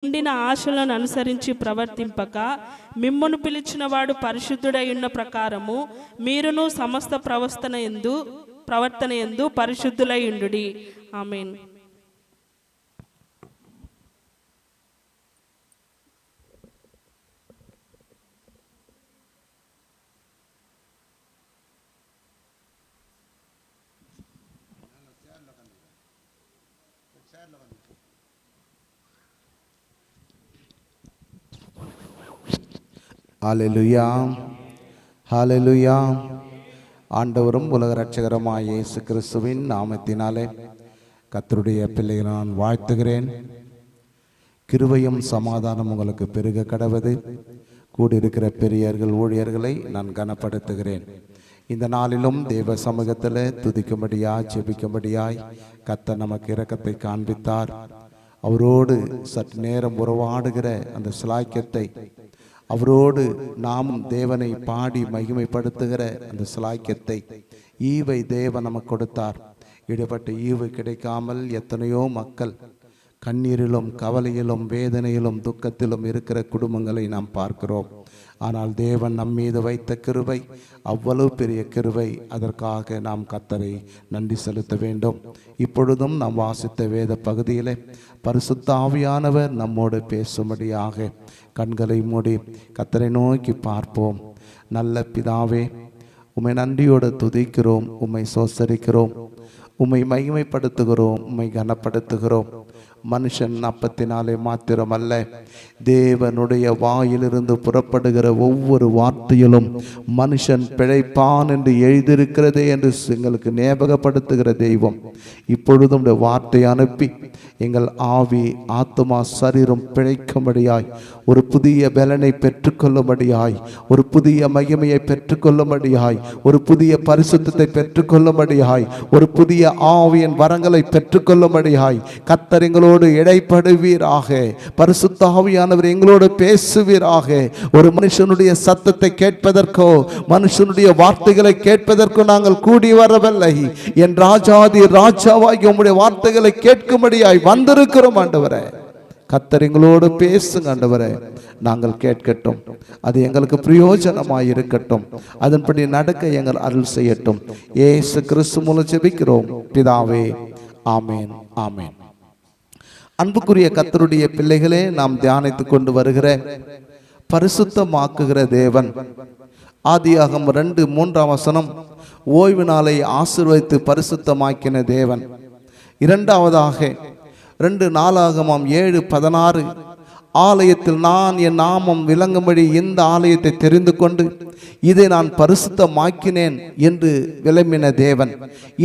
ఉండిన ఆశలను అనుసరించి ప్రవర్తింపక మిమ్మును పిలిచిన వాడు పరిశుద్ధుడై ఉన్న ప్రకారము మీరును సమస్త ప్రవర్తన యందు పరిశుద్ధులై ఉండుడి. ఆమేన్. ஹல்லேலூயா, ஹல்லேலூயா. ஆண்டவரும் உலக இரட்சகருமாய் இயேசு கிறிஸ்துவின் நாமத்தினாலே கர்த்தருடைய பிள்ளைகளை நான் வாழ்த்துகிறேன். கிருபையும் சமாதானம் உங்களுக்கு பெருக கடவது. கூடியிருக்கிற பெரியர்கள் ஊழியர்களை நான் கனப்படுத்துகிறேன். இந்த நாளிலும் தேவ சமூகத்தில் துதிக்கும்படியாய் ஜெபிக்கும்படியாய் கர்த்தர் நமக்கு இரக்கத்தை காண்பித்தார். அவரோடு சற்று நேரம் உறவாடுகிற அந்த சிலாக்கியத்தை, அவரோடு நாமும் தேவனை பாடி மகிமைப்படுத்துகிற அந்த சிலாக்கியத்தை ஈவை தேவன் நமக்கு கொடுத்தார். ஈடுபட்ட ஈவு கிடைக்காமல் எத்தனையோ மக்கள் கண்ணீரிலும் கவலையிலும் வேதனையிலும் துக்கத்திலும் இருக்கிற குடும்பங்களை நாம் பார்க்கிறோம். ஆனால் தேவன் நம் மீது வைத்த கிருபை அவ்வளவு பெரிய கிருபை. அதற்காக நாம் கர்த்தரை நன்றி செலுத்த வேண்டும். இப்பொழுதும் நாம் வாசித்த வேத பகுதியிலே பரிசுத்த ஆவியானவர் நம்மோடு பேசும்படியாக கண்களை மூடி கர்த்தரை நோக்கி பார்ப்போம். நல்ல பிதாவே, உம்மை நன்றியோடு துதிக்கிறோம், உம்மை சோசரிக்கிறோம், உம்மை மகிமைப்படுத்துகிறோம், உம்மை கனப்படுத்துகிறோம். மனுஷன் அப்பத்தினாலே மாத்திரமல்ல, தேவனுடைய வாயிலிருந்து புறப்படுகிற ஒவ்வொரு வார்த்தையிலும் மனுஷன் பிழைப்பான் என்று எழுதியிருக்கிறதே என்று எங்களுக்கு ஞாபகப்படுத்துகிற தெய்வம். இப்பொழுதும் வார்த்தை அனுப்பி எங்கள் ஆவி ஆத்துமா சரீரம் பிழைக்கும்படியாய், ஒரு புதிய பலனை பெற்றுக்கொள்ளும்படியாய், ஒரு புதிய மகிமையை பெற்றுக்கொள்ளும்படியாய், ஒரு புதிய பரிசுத்தத்தை பெற்றுக்கொள்ளும்படியாய், ஒரு புதிய ஆவியின் வரங்களை பெற்றுக்கொள்ளும்படியாய் கர்த்தர் எங்களோடு இடைப்படுவீராக. பரிசுத்த ஆவியானவர் எங்களோடு பேசுவீராக. ஒரு மனுஷனுடைய சத்தத்தை கேட்பதற்கோ மனுஷனுடைய வார்த்தைகளை கேட்பதற்கோ நாங்கள் கூடி வரவில்லை. என் ராஜாதி ராஜாவாகி உம்முடைய வார்த்தைகளை கேட்கும்படியாய் வந்திருக்கிறோம் ஆண்டவரே. கர்த்தர் எங்களோடு பேசுங்க ஆண்டவரே. நாங்கள் கேட்கட்டும், அது எங்களுக்கு பிரயோஜனமாய் இருக்கட்டும், அதன்படி நடக்க எங்கள் அருள் செய்யட்டும். இயேசு கிறிஸ்து மூலம் ஜெபிக்கிறோம் பிதாவே, ஆமேன், ஆமேன். அன்புக்குரிய கர்த்தருடைய பிள்ளைகளே, நாம் தியானித்துக் கொண்டு வருகிற பரிசுத்தமாக்குகிற தேவன். ஆதியாகமம் 2:3 ஓய்வு நாளை ஆசீர்வதித்து பரிசுத்தமாக்கின தேவன். இரண்டாவதாக 2 நாளாகமம் 7:16 ஆலயத்தில் நான் என் நாமம் விளங்கும்படி இந்த ஆலயத்தை தெரிந்து கொண்டு இதை நான் பரிசுத்தமாக்கினேன் என்று விளம்பின தேவன்.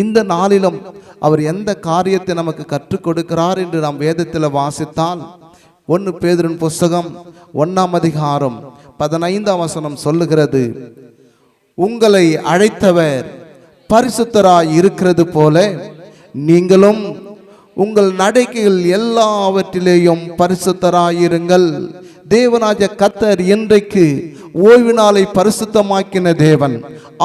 இந்த நாளிலும் அவர் எந்த காரியத்தை நமக்கு கற்றுக் கொடுக்கிறார் என்று நாம் வேதத்தில் வாசித்தால் 1 பேதுருவின் புஸ்தகம் 1:15 சொல்லுகிறது, உங்களை அழைத்தவர் பரிசுத்தராய் இருக்கிறது போல நீங்களும் உங்கள் நடக்கைகள் எல்லாவற்றிலேயும் பரிசுத்தராயிருங்கள். தேவனாகிய கர்த்தர் இன்றைக்கு ஓய்வு நாளை பரிசுத்தமாக்கின தேவன்,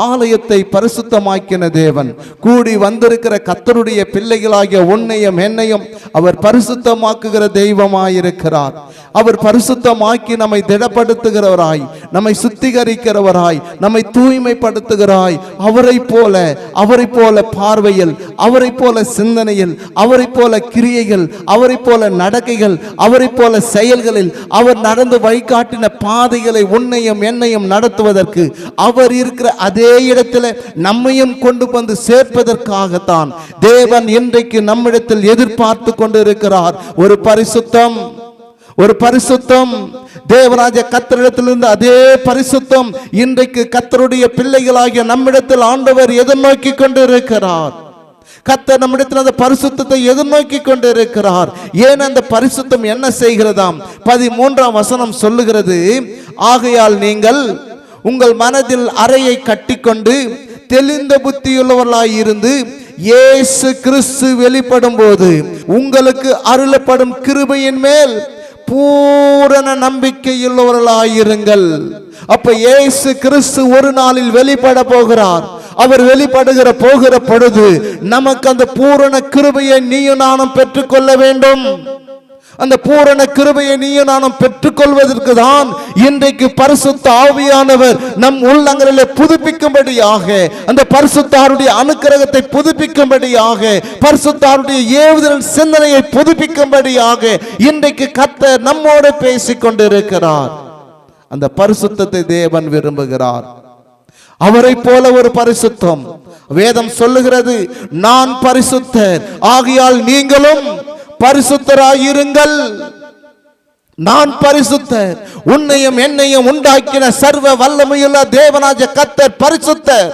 ஆலயத்தை பரிசுத்தமாக்கின தேவன். கூடி வந்திருக்கிற கர்த்தருடைய பிள்ளைகளாகிய உன்னையும் என்னையும் அவர் பரிசுத்தமாக்குகிற தெய்வமாயிருக்கிறார். அவர் பரிசுத்தமாக்கி நம்மை திடப்படுத்துகிறவராய், நம்மை சுத்திகரிக்கிறவராய், நம்மை தூய்மைப்படுத்துகிறாய். அவரை போல பார்வையில், அவரை போல சிந்தனையில், அவரை போல கிரியைகள், அவரை போல நடக்கைகள், அவரை போல செயல்களில் அவர் நடந்து வழிகாட்டின பாதைகளை உன்னையும் என்னையும் நடத்துவதற்கு, அவர் இருக்கிற அதே இடத்துல நம்மையும் கொண்டு வந்து சேர்ப்பதற்காகத்தான் தேவன் இன்றைக்கு நம்மிடத்தில் எதிர்பார்த்து கொண்டிருக்கிறார். ஒரு பரிசுத்தம் தேவராஜ கர்த்தரிடத்திலிருந்து அதே பரிசுத்தம் இன்றைக்கு கர்த்தருடைய பிள்ளைகளாகிய நம்மிடத்தில் ஆண்டவர் எதிர்நோக்கி கொண்டிருக்கிறார். கர்த்தர் நம்மிடத்தில் அந்த பரிசுத்தத்தை எதிர்நோக்கி கொண்டிருக்கிறார். ஏன் அந்த பரிசுத்தம் என்ன செய்கிறதாம்? 13 சொல்லுகிறது, ஆகையால் நீங்கள் உங்கள் மனதில் அறையை கட்டிக்கொண்டு தெளிந்த புத்தியுள்ளவர்களாய் இருந்து இயேசு கிறிஸ்து வெளிப்படும் போது உங்களுக்கு அருளப்படும் கிருபையின் மேல் பூரண நம்பிக்கையுள்ளவர்களாயிருங்கள். அப்ப இயேசு கிறிஸ்து ஒரு நாளில் வெளிப்பட போகிறார். அவர் வெளிப்படுகிற போகிற பொழுது நமக்கு அந்த பூரண கிருபையை நீயும் நானும் பெற்றுக்கொள்ள வேண்டும். அந்த பூரண கிருபையை நீயும் நானும் பெற்றுக்கொள்வதற்கு தான் இன்றைக்கு பரிசுத்த ஆவியானவர் நம் உள்ளங்களிலே புதுப்பிக்கும்படியாக, அந்த பரிசுத்தாருடைய அனுக்கிரகத்தை புதுப்பிக்கும்படியாக, பரிசுத்தாருடைய ஏவுதல் சிந்தனையை புதுப்பிக்கும்படியாக இன்றைக்கு கர்த்தர் நம்மோடு பேசிக் கொண்டிருக்கிறார். அந்த பரிசுத்தத்தை தேவன் விரும்புகிறார். அவரை போல ஒரு பரிசுத்தம் வேதம் சொல்லுகிறது, நான் பரிசுத்தர் ஆகையால் நீங்களும் பரிசுத்தராயிருங்கள். நான் பரிசுத்தர். உன்னையும் என்னையும் உண்டாக்கின சர்வ வல்லமையுள்ள தேவனாகிய கர்த்தர் பரிசுத்தர்.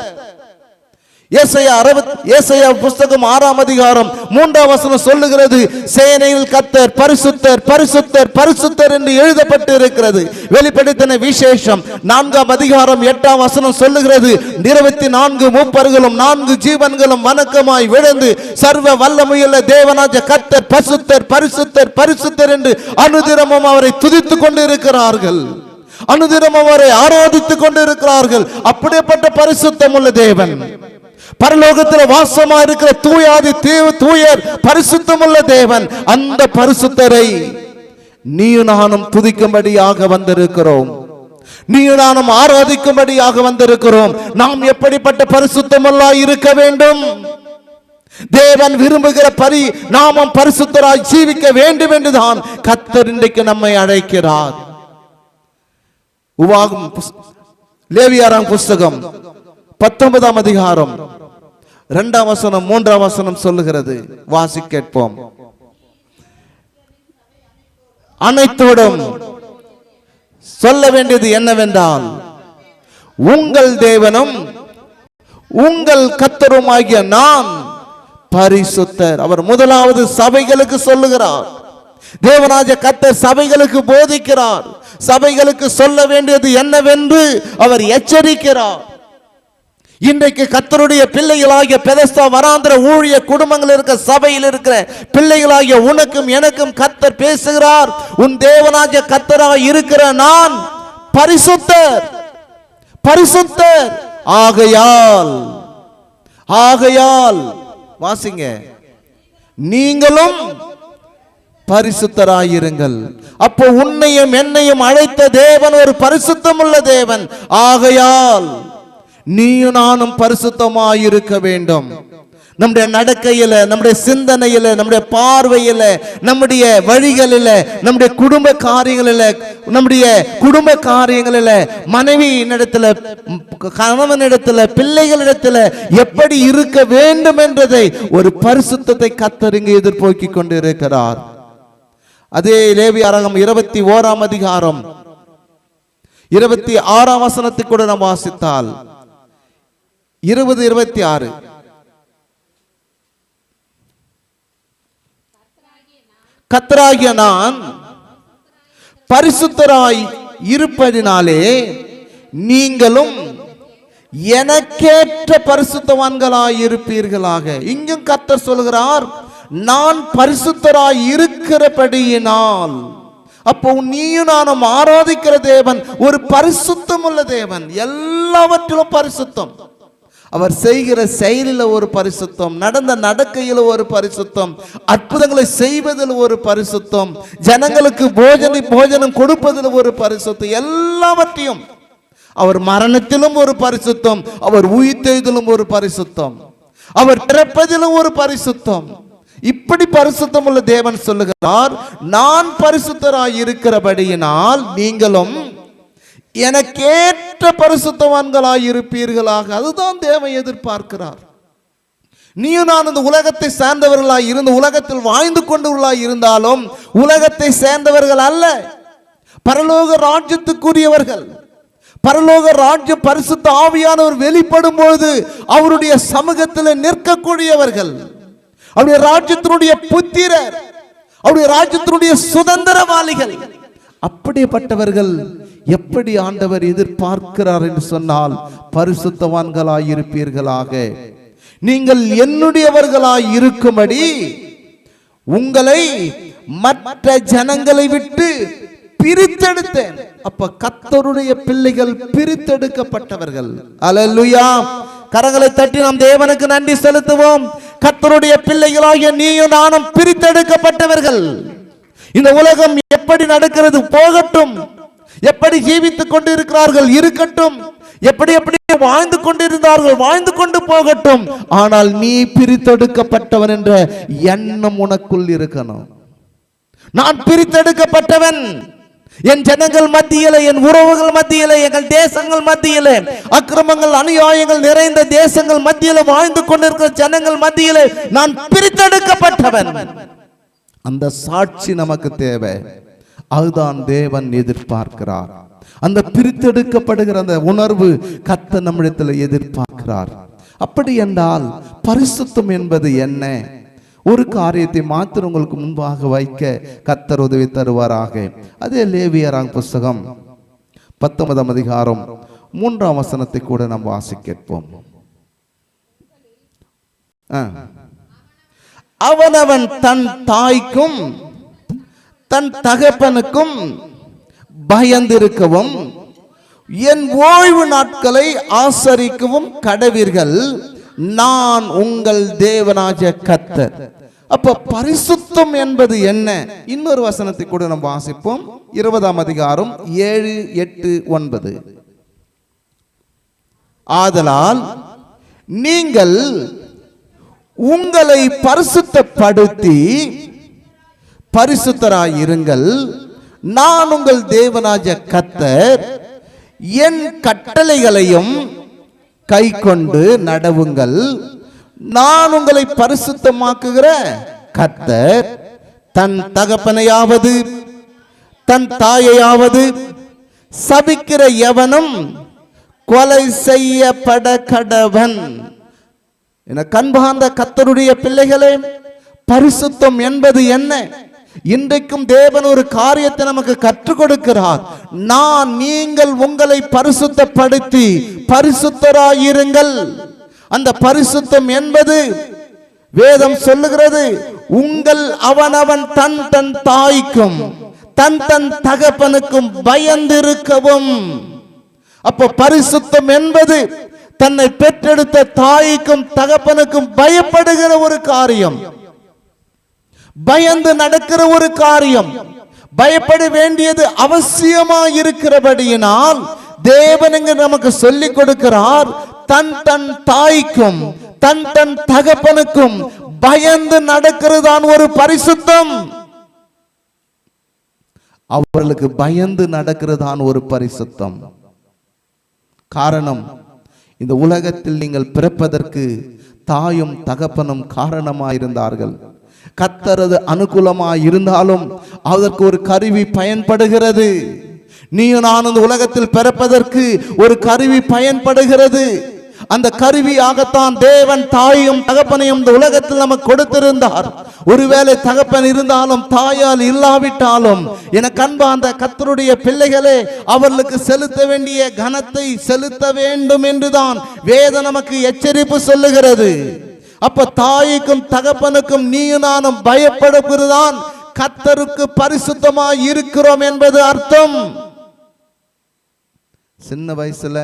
ஏசாயா புஸ்தகம் 6ஆம் அதிகாரம் 3ஆம் வசனம் சொல்லுகிறது, சேனையில் கர்த்தர் பரிசுத்தர் பரிசுத்தர் பரிசுத்தர் என்று எழுதப்பட்டு இருக்கிறது. வெளிப்படுத்தின விசேஷம் 4ஆம் அதிகாரம் 8ஆம் வசனம் சொல்லுகிறது, 24 மூப்பர்களும் 4 ஜீவன்களும் வணக்கமாய் விழுந்து சர்வ வல்லமையுள்ள தேவனாகிய கர்த்தர் பரிசுத்தர் பரிசுத்தர் பரிசுத்தர் என்று அனுதினமும் அவரை துதித்துக் கொண்டிருக்கிறார்கள். அனுதினமும் அவரை ஆராதித்துக் கொண்டிருக்கிறார்கள். அப்படிப்பட்ட பரிசுத்தம் உள்ள தேவன், பரலோகத்தில் வாசமா இருக்கிற தூயாதி தூயர் பரிசுத்தமுள்ள தேவன், அந்த பரிசுத்தரை நீயும் நானும் துதிக்கும்படியாக வந்திருக்கிறோம். நீயும் நானும் ஆராதிக்கும்படியாக வந்திருக்கிறோம். நாம் எப்படிப்பட்ட பரிசுத்தமுள்ளா இருக்க வேண்டும்? தேவன் விரும்புகிற நாமும் பரிசுத்தராய் ஜீவிக்க வேண்டும் என்றுதான் கர்த்தர் இன்றைக்கு நம்மை அழைக்கிறார். லேவியராம் புஸ்தகம் 19ஆம் அதிகாரம் 2ஆம் வசனம் 3ஆம் வசனம் சொல்லுகிறது, வாசி கேட்போம். அனைத்தோடும் சொல்ல வேண்டியது என்னவென்றால், உங்கள் தேவனும் உங்கள் கர்த்தருமாகிய நான் பரிசுத்தர். அவர் முதலாவது சபைகளுக்கு சொல்லுகிறார். தேவனாகிய கர்த்தர் சபைகளுக்கு போதிக்கிறார். சபைகளுக்கு சொல்ல வேண்டியது என்னவென்று அவர் எச்சரிக்கிறார். இன்றைக்கு கர்த்தருடைய பிள்ளைகளாகிய பெதஸ்தா வராந்திர ஊழிய குடும்பங்கள் இருக்கிற சபையில் இருக்கிற பிள்ளைகளாகிய உனக்கும் எனக்கும் கர்த்தர் பேசுகிறார். உன் தேவனாகிய கர்த்தராய் இருக்கிற நான் பரிசுத்தர் பரிசுத்தர். ஆகையால் வாசிங்க, நீங்களும் பரிசுத்தராயிருங்கள். அப்போ உன்னையும் என்னையும் அழைத்த தேவன் ஒரு பரிசுத்தமுள்ள தேவன். ஆகையால் நீயும் நானும் பரிசுத்தமாயிருக்க வேண்டும். நம்முடைய நடக்கையில, நம்முடைய சிந்தனையில, நம்முடைய பார்வையில, நம்முடைய வழிகளில, நம்முடைய குடும்ப காரியங்களில மனைவியினிடத்துல, கணவனிடத்துல, பிள்ளைகளிடத்துல எப்படி இருக்க வேண்டும் என்றதை ஒரு பரிசுத்தத்தை கர்த்தர் இங்கு எதிர்நோக்கி கொண்டிருக்கிறார். அதே லேவியராகமம் 21ஆம் அதிகாரம் 26ஆம் வசனத்தை கூட நாம் வாசித்தால் 20-26, கர்த்தராகிய நான் பரிசுத்தராய் இருப்பதினாலே நீங்களும் எனக்கேற்ற பரிசுத்தவான்களாய் இருப்பீர்களாக. இங்கும் கர்த்தர் சொல்கிறார், நான் பரிசுத்தராய் இருக்கிறபடியினால். அப்போ நீயும் நானும் ஆராதிக்கிற தேவன் ஒரு பரிசுத்தம் உள்ள தேவன். எல்லாவற்றிலும் பரிசுத்தம். அவர் செய்கிற செயலில் ஒரு பரிசுத்தம், நடந்த நடக்கையில் ஒரு பரிசுத்தம், அற்புதங்களை செய்வதில் ஒரு பரிசுத்தம், ஜனங்களுக்கு போஜனம் கொடுப்பதில் ஒரு பரிசுத்தம். எல்லாவற்றையும் அவர் மரணத்திலும் ஒரு பரிசுத்தம், அவர் உயிர்த்தெழுதலும் ஒரு பரிசுத்தம், அவர் பிறப்பதிலும் ஒரு பரிசுத்தம். இப்படி பரிசுத்தம் உள்ள தேவன் சொல்லுகிறார், நான் பரிசுத்தராய் இருக்கிறபடியினால் நீங்களும் எனக்கேற்ற பரிசுத்தவான்களாய் இருப்பீர்களாக. அதுதான் தேவன் எதிர்பார்க்கிறார். நீயும் நான் இந்த உலகத்தை சேர்ந்தவர்களாய் இருந்து உலகத்தில் வாழ்ந்து கொண்டவர்களாய் இருந்தாலும் உலகத்தை சேர்ந்தவர்கள் அல்ல, பரலோக ராஜ்யத்துக்குரியவர்கள். பரலோக ராஜ்யம் பரிசுத்த ஆவியானவர் வெளிப்படும் பொழுது அவருடைய சமூகத்தில் நிற்கக்கூடியவர்கள், அவருடைய ராஜ்யத்தினுடைய புத்திரர், அவருடைய ராஜ்யத்தினுடைய சுதந்திரவாளிகள். அப்படிப்பட்டவர்கள் எப்படி ஆண்டவர் எதிர்பார்க்கிறார் என்று சொன்னால், பரிசுத்தவான்களாய் இருப்பீர்களாக. நீங்கள் என்னுடையவர்களாய் இருக்கும்படி உங்களை மற்ற ஜனங்களை விட்டு பிரித்தெடுத்தேன். அப்ப கர்த்தருடைய பிள்ளைகள் பிரித்தெடுக்கப்பட்டவர்கள். அல்லேலூயா. கரங்களை தட்டி நாம் தேவனுக்கு நன்றி செலுத்துவோம். கர்த்தருடைய பிள்ளைகளாகிய நீயும் நானும் பிரித்தெடுக்கப்பட்டவர்கள். இந்த உலகம் எப்படி நடக்கிறது போகட்டும், எப்படி ஜீவித்துக் கொண்டு இருக்கிறார்கள் இருக்கட்டும், எப்படி எப்படி வாழ்ந்து கொண்டிருந்தார்கள் வாழ்ந்து கொண்டு போகட்டும். ஆனால் நீ பிரித்தெடுக்கப்பட்டவன் என்ற எண்ணம் உனக்குள் இருக்கணும். நான் பிரித்தெடுக்கப்பட்டவன், என் ஜனங்கள் மத்தியிலே, என் உறவுகள் மத்தியிலே, எங்கள் தேசங்கள் மத்தியிலே, அக்கிரமங்கள் அநியாயங்கள் நிறைந்த தேசங்கள் மத்தியிலே வாழ்ந்து கொண்டிருக்கிற ஜனங்கள் மத்தியிலே நான் பிரித்தெடுக்கப்பட்டவன். அந்த சாட்சி நமக்கு தேவை. அதுதான் தேவன் எதிர்பார்க்கிறார். அந்த பிரித்தெடுக்கப்படுகிற அந்த உணர்வு கர்த்தர் நம்மிடத்தில் எதிர்பார்க்கிறார். அப்படி என்றால் பரிசுத்தம் என்பது என்ன? ஒரு காரியத்தை மாத்திரம் உங்களுக்கு முன்பாக வைக்க கர்த்தர் உதவி தருவாராக. அதே லேவியராம் புஸ்தகம் 19ஆம் அதிகாரம் 3ஆம் வசனத்தை கூட நாம் வாசிக்க கேட்போம். அவனவன் தன் தாய்க்கும் தன் தகப்பனுக்கும் பயந்திருக்கவும் என் ஓய்வு நாட்களை ஆசரிக்கவும் கடவீர்கள், நான் உங்கள் தேவனாகிய கர்த்தர். அப்ப பரிசுத்தம் என்பது என்ன? இன்னொரு வசனத்தை கூட நாம் வாசிப்போம். 20ஆம் அதிகாரம் 7, 8, 9. ஆதலால் நீங்கள் உங்களை பரிசுத்தப்படுத்தி பரிசுத்தராயிருங்கள், நான் உங்கள் தேவனாகிய கர்த்தர். என் கட்டளைகளையும் கை கொண்டு நடவுங்கள், நான் உங்களை பரிசுத்தமாக்குகிற கர்த்தர். தன் தகப்பனையாவது தன் தாயையாவது சபிக்கிற எவனும் கொலை செய்யப்பட கடவன். என கண்பார்ந்த கர்த்தருடைய பிள்ளைகளே, பரிசுத்தம் என்பது என்ன? இன்றைக்கும் தேவன் ஒரு காரியத்தை நமக்கு கற்றுக் கொடுக்கிறார். நீங்கள் உங்களை பரிசுத்தப்படுத்தி பரிசுத்தராயிருங்கள். அந்த பரிசுத்தம் என்பது வேதம் சொல்லுகிறது, உங்கள் அவனவன் தன் தன் தாய்க்கும் தன் தன் தகப்பனுக்கும் பயந்திருக்கவும். அப்போ பரிசுத்தம் என்பது தன்னை பெற்றெடுத்த தாய்க்கும் தகப்பனுக்கும் பயப்படுகிற ஒரு காரியம், பயந்து நடக்கிற ஒரு காரியம். பயப்பட வேண்டியது அவசியமா இருக்கிறபடியினால் தேவன் இங்கு நமக்கு சொல்லிக் கொடுக்கிறார், தன் தன் தாய்க்கும் தன் தன் தகப்பனுக்கும் பயந்து நடக்கிறதான் ஒரு பரிசுத்தம். அவர்களுக்கு பயந்து நடக்கிறதான் ஒரு பரிசுத்தம். காரணம், இந்த உலகத்தில் நீங்கள் பிறப்பதற்கு தாயும் தகப்பனும் காரணமாயிருந்தார்கள். கர்த்தரது அனுகூலமாய் இருந்தாலும் அதற்கு ஒரு கருவி பயன்படுகிறது. நீயும் நான் இந்த உலகத்தில் பிறப்பதற்கு ஒரு கருவி பயன்படுகிறது. அந்த கருவியாகத்தான் தேவன் தாயும் தகப்பனையும் இந்த உலகத்தில் நமக்கு கொடுத்திருந்தார். ஒருவேளை தகப்பன் இருந்தாலும் தாயால் இல்லாவிட்டாலும் எனக்கு அன்பார்ந்த கர்த்தருடைய பிள்ளைகளே, அவர்களுக்கு செலுத்த வேண்டிய கனத்தை செலுத்த வேண்டும் என்றுதான் வேதம் நமக்கு எச்சரிப்பு சொல்லுகிறது. அப்ப தாய்க்கும் தகப்பனுக்கும் நீயும் நானும் பயப்படுகிறதான் கர்த்தருக்கு பரிசுத்தமாய் இருக்கிறோம் என்பது அர்த்தம். சின்ன வயசுல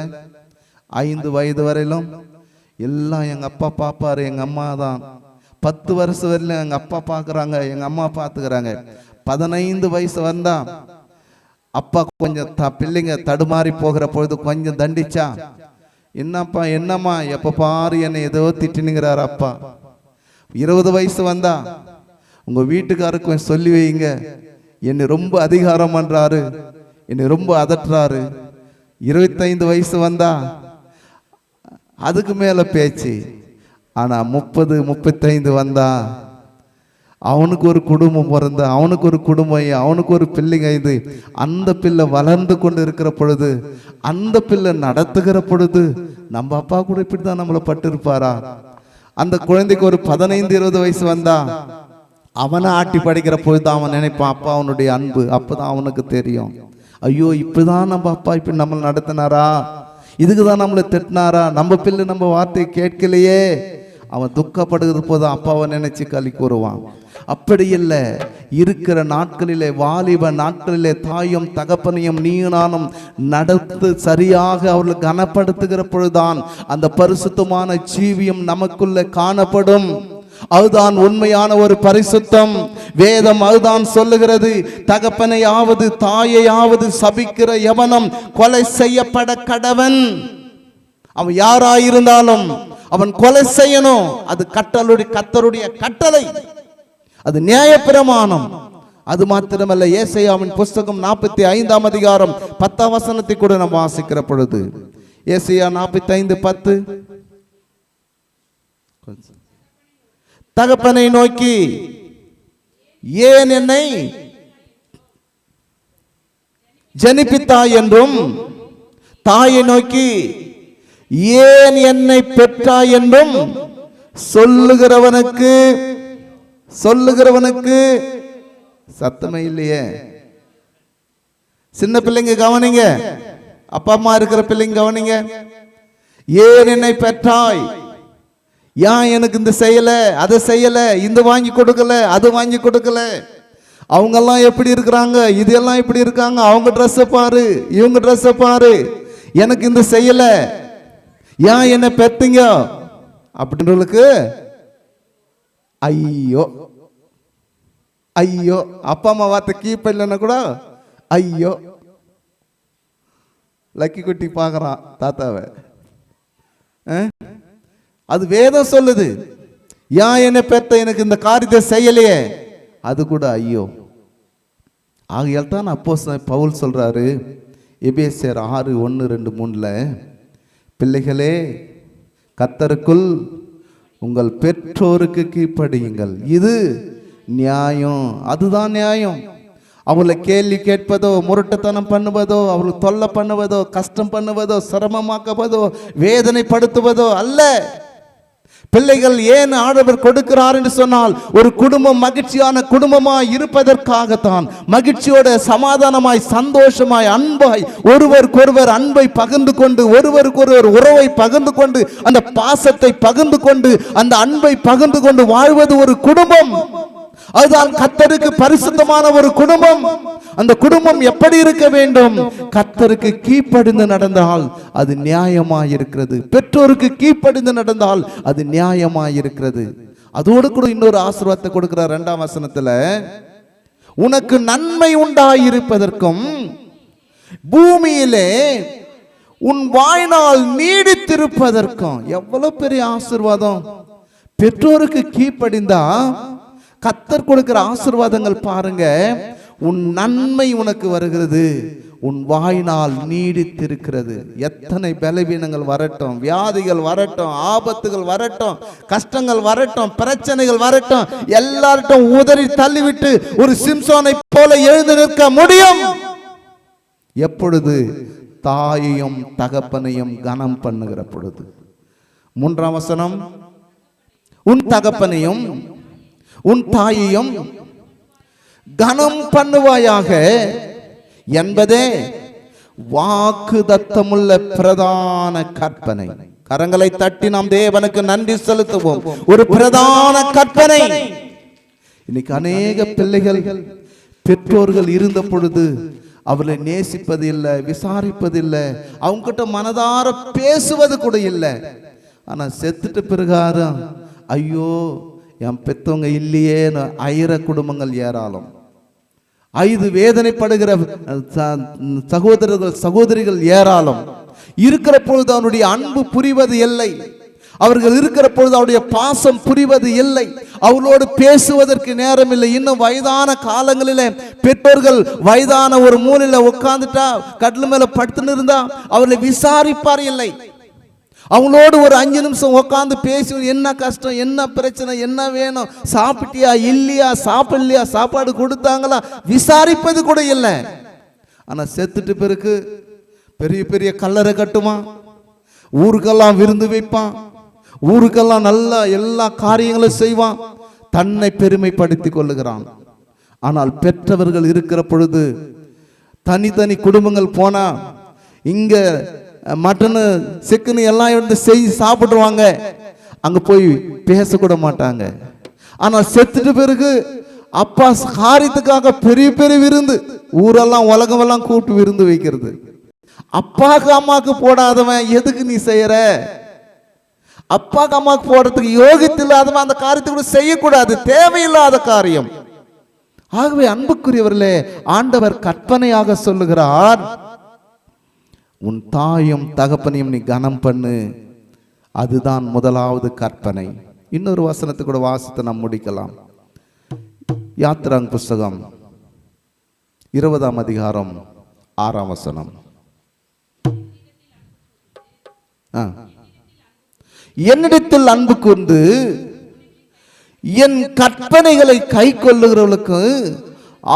5 வயது வரையிலும் எல்லாம் எங்க அப்பா பாப்பாரு, எங்க அம்மா தான். 10 வருஷம் வரையிலும் எங்க அப்பா பாக்குறாங்க, எங்க அம்மா பாத்துக்கிறாங்க. 15 வயசு வந்தா அப்பா கொஞ்சம் பிள்ளைங்க தடுமாறி போகிற பொழுது கொஞ்சம் தண்டிச்சா, என்னப்பா என்னம்மா எப்ப பாரு என்னை ஏதோ திட்டினுங்கிறார் அப்பா. 20 வயசு வந்தா உங்க வீட்டுக்காருக்கு சொல்லி வைங்க, என்னை ரொம்ப அதிகாரம் பண்றாரு, என்னை ரொம்ப அதட்டுறாரு. 25 வயசு வந்தா அதுக்கு மேல பேச்சு. ஆனா 30, 35 வந்தா அவனுக்கு ஒரு குடும்பம் பிறந்த, அவனுக்கு ஒரு குடும்பம், அவனுக்கு ஒரு பிள்ளைங்க. இது அந்த பிள்ளை வளர்ந்து கொண்டு இருக்கிற பொழுது, அந்த பிள்ளை நடத்துகிற பொழுது, நம்ம அப்பா கூட இப்படிதான் நம்மளை பட்டு இருப்பாரா? அந்த குழந்தைக்கு ஒரு 15, 20 வயசு வந்தா அவனை ஆட்டி படிக்கிற பொழுது அவன் நினைப்பான் அப்பா அவனுடைய அன்பு. அப்பதான் அவனுக்கு தெரியும், ஐயோ இப்படிதான் நம்ம அப்பா இப்படி நம்மளை நடத்தினாரா, இதுக்குதான் நம்மளை திட்டினாரா, நம்ம பிள்ளை நம்ம வார்த்தையை கேட்கலையே. அவன் துக்கப்படுகிறது போது அப்பாவை நினைச்சு களி கூறுவான். அப்படி இல்லை, இருக்கிற நாட்களிலே, வாலிப நாட்களிலே தாயும் தகப்பனையும் நீயும் நானும் நடத்து சரியாக அவர்களுக்கு கனப்படுத்துகிற பொழுதுதான் அந்த பரிசுத்தமான ஜீவியம் நமக்குள்ள காணப்படும். அதுதான் உண்மையான ஒரு பரிசுத்தம். வேதம் அதுதான் சொல்லுகிறது. தகப்பனையாவது தாயையாவது சபிக்கிற எவனும் கொலை செய்யப்பட கடவன். அவன் யாராயிருந்தாலும் அவன் கொலை செய்யணும். அது கர்த்தருடைய கட்டளை, அது நியாயப்பிரமாணம். அது மாத்திரமல்ல, ஏசாயாவின் புஸ்தகம் 45 அதிகாரம் 10 வசனத்தை கூட நாம் வாசிக்கிற பொழுது, ஏசாயா 45:10, தகப்பனை நோக்கி ஏன் என்னை ஜனிப்பித்தாய் என்றும், தாயை நோக்கி ஏன் என்னை பெற்றாய் என்றும் சொல்லுகிறவனுக்கு சத்தமே இல்லையே. சின்ன பிள்ளைங்க கவனிங்க, அப்பா அம்மா இருக்கிற பிள்ளைங்க கவனிங்க. ஏன் என்னை பெற்றாய், ஏன் எனக்கு இந்த செய்யல, அதை செய்யல, இந்த வாங்கி கொடுக்கல, அது வாங்கி கொடுக்கல. அவங்க எல்லாம் எப்படி இருக்கிறாங்க, இதெல்லாம் எப்படி இருக்காங்க, அவங்க ட்ரெஸ்ஸை பாரு, இவங்க ட்ரெஸ்ஸை பாரு, எனக்கு இந்த செய்யல, ஏன் என்ன பெத்தீங்க அப்படின்றவங்களுக்கு ஐயோ ஐயோ. அப்பா அம்மா வார்த்தை கீப்ப இல்லைன்னா கூட ஐயோ. லக்கி குட்டி பார்க்கறான் தாத்தாவை. அது வேதம் சொல்லுது. ஏன் என்ன பெத்த, எனக்கு இந்த காரியத்தை செய்யலையே, அது கூட ஐயோ. ஆகையால் தான் அப்போஸ்தலன் பவுல் சொல்றாரு எபேசியர் 6:1-2-3, பிள்ளைகளே கர்த்தருக்குள் உங்கள் பெற்றோருக்கு கீழ்ப்படியுங்கள், இது நியாயம். அதுதான் நியாயம். அவளை கேள்வி கேட்பதோ, முரட்டுத்தனம் பண்ணுவதோ, அவளுக்கு தொல்லை பண்ணுவதோ, கஷ்டம் பண்ணுவதோ, சிரமமாக்குவதோ, வேதனைப்படுத்துவதோ அல்ல. பிள்ளைகள் ஏன் ஆண்டவர் கொடுக்கிறார் என்று சொன்னால், ஒரு குடும்பம் மகிழ்ச்சியான குடும்பமாய் இருப்பதற்காகத்தான். மகிழ்ச்சியோட சமாதானமாய் சந்தோஷமாய் அன்பாய் ஒருவருக்கொருவர் அன்பை பகிர்ந்து கொண்டு, ஒருவருக்கொருவர் உறவை பகிர்ந்து கொண்டு, அந்த பாசத்தை பகிர்ந்து கொண்டு, அந்த அன்பை பகிர்ந்து கொண்டு வாழ்வது ஒரு குடும்பம். அதுதான் கர்த்தருக்கு பரிசுத்தமான ஒரு குடும்பம். அந்த குடும்பம் எப்படி இருக்க வேண்டும்? கர்த்தருக்கு கீழ்ப்படிந்து நடந்தால் அது நியாயமாய் இருக்கிறது. பெற்றோருக்கு கீழ்ப்படிந்து நடந்தால் அது நியாயமாய் இருக்கிறது. அதோடு கூட இன்னொரு ஆசீர்வாதத்தை கொடுக்கிறார் 2ஆம் வசனத்துல, உனக்கு நன்மை உண்டாயிருப்பதற்கும் பூமியிலே உன் வாழ்நாள் நீடித்திருப்பதற்கும். எவ்வளவு பெரிய ஆசீர்வாதம்! பெற்றோருக்கு கீழ்ப்படிந்தா கர்த்தர் கொடுக்கிற ஆசீர்வாதங்கள் பாருங்க. உன் நன்மை உனக்கு வருகிறது, உன் வாய்நாள் நீடித்திருக்கிறது. எத்தனை பலவீனங்கள் வரட்டும், வியாதிகள் வரட்டும், ஆபத்துகள் வரட்டும், கஷ்டங்கள் வரட்டும், பிரச்சனைகள் வரட்டும், எல்லார்ட்டும் உதறி தள்ளிவிட்டு ஒரு சிம்சோனை போல எழுந்து நிற்க முடியும். எப்பொழுது? தாயையும் தகப்பனையும் கனம் பண்ணுகிற பொழுது. 3ஆம் வசனம், உன் தகப்பனையும் உன் தாயையும் கனம் பண்ணுவாயாக என்பதே வாக்குதத்தமுள்ள பிரதான கற்பனை. கரங்களை தட்டி நாம் தேவனுக்கு நன்றி செலுத்துவோம். ஒரு பிரதான கற்பனை. இன்னைக்கு அநேக பிள்ளைகள் பெற்றோர்கள் இருந்த பொழுது அவர்களை நேசிப்பது இல்லை, விசாரிப்பது இல்லை, அவங்க கிட்ட மனதார பேசுவது கூட இல்லை. ஆனா செத்துட்டு பிறகு ஐயோ என் பெத்தவங்க இல்லையேன்னு அயிர குடும்பங்கள் ஏராளம். ஐது வேதனைப்படுகிற சகோதரிகள் ஏராளம். இருக்கிற பொழுது அவனுடைய அன்பு புரிவது இல்லை, அவர்கள் இருக்கிற பொழுது அவருடைய பாசம் புரிவது இல்லை, அவளோடு பேசுவதற்கு நேரம் இல்லை. இன்னும் வயதான காலங்களிலே பெற்றோர்கள் வயதான ஒரு மூலையில உட்கார்ந்துட்டா, கட்டில் மேல படுத்துன்னு இருந்தா அவர்களை விசாரிப்பார் இல்லை. அவங்களோடு ஒரு 5 நிமிஷம் உட்காந்து பேசி, என்ன கஷ்டம், என்ன பிரச்சனை, என்ன வேணும், சாப்பிட்டியா இல்லையா, சாப்பிடலையா, சாப்பாடு கொடுத்தாங்களா, விசாரிப்பது கூட இல்லை. ஆனா செத்துட்டு பிறகு பெரிய பெரிய கல்லறை கட்டுவான், ஊருக்கெல்லாம் விருந்து வைப்பான், ஊருக்கெல்லாம் நல்லா எல்லா காரியங்களும் செய்வான், தன்னை பெருமைப்படுத்திக் கொள்ளுகிறான். ஆனால் பெற்றவர்கள் இருக்கிற பொழுது தனித்தனி குடும்பங்கள் போனா இங்க மட்டனு சிக்கனு எல்லாம் எடுத்து செய்து சாப்பிடுவாங்க, அங்க போய் பேசக்கூட மாட்டாங்க. ஆனால் செத்துட்டு பிறகு அப்பா காரியத்துக்காக பெரிய பெரிய விருந்து, ஊரெல்லாம் உலகமெல்லாம் கூப்பிட்டு விருந்து வைக்கிறது. அப்பாக்கு அம்மாக்கு போடாதவன் எதுக்கு நீ செய்யற? அப்பாக்கு அம்மாவுக்கு போடுறதுக்கு யோகித்து இல்லாதவன் அந்த காரியத்தை கூட செய்யக்கூடாது, தேவையில்லாத காரியம். ஆகவே அன்புக்குரியவர்களே, ஆண்டவர் கற்பனையாக சொல்லுகிறார், உன் தாயும் தகப்பனையும் நீ கனம் பண்ணு. அதுதான் முதலாவது கற்பனை. இன்னொரு வசனத்தை கூட வாசித்து நாம் முடிக்கலாம். யாத்திராங் புஸ்தகம் 20ஆம் அதிகாரம் 6ஆம் வசனம். என்னிடத்தில் அன்பு கூர்ந்து என் கற்பனைகளை கை கொள்ளுகிறவர்களுக்கு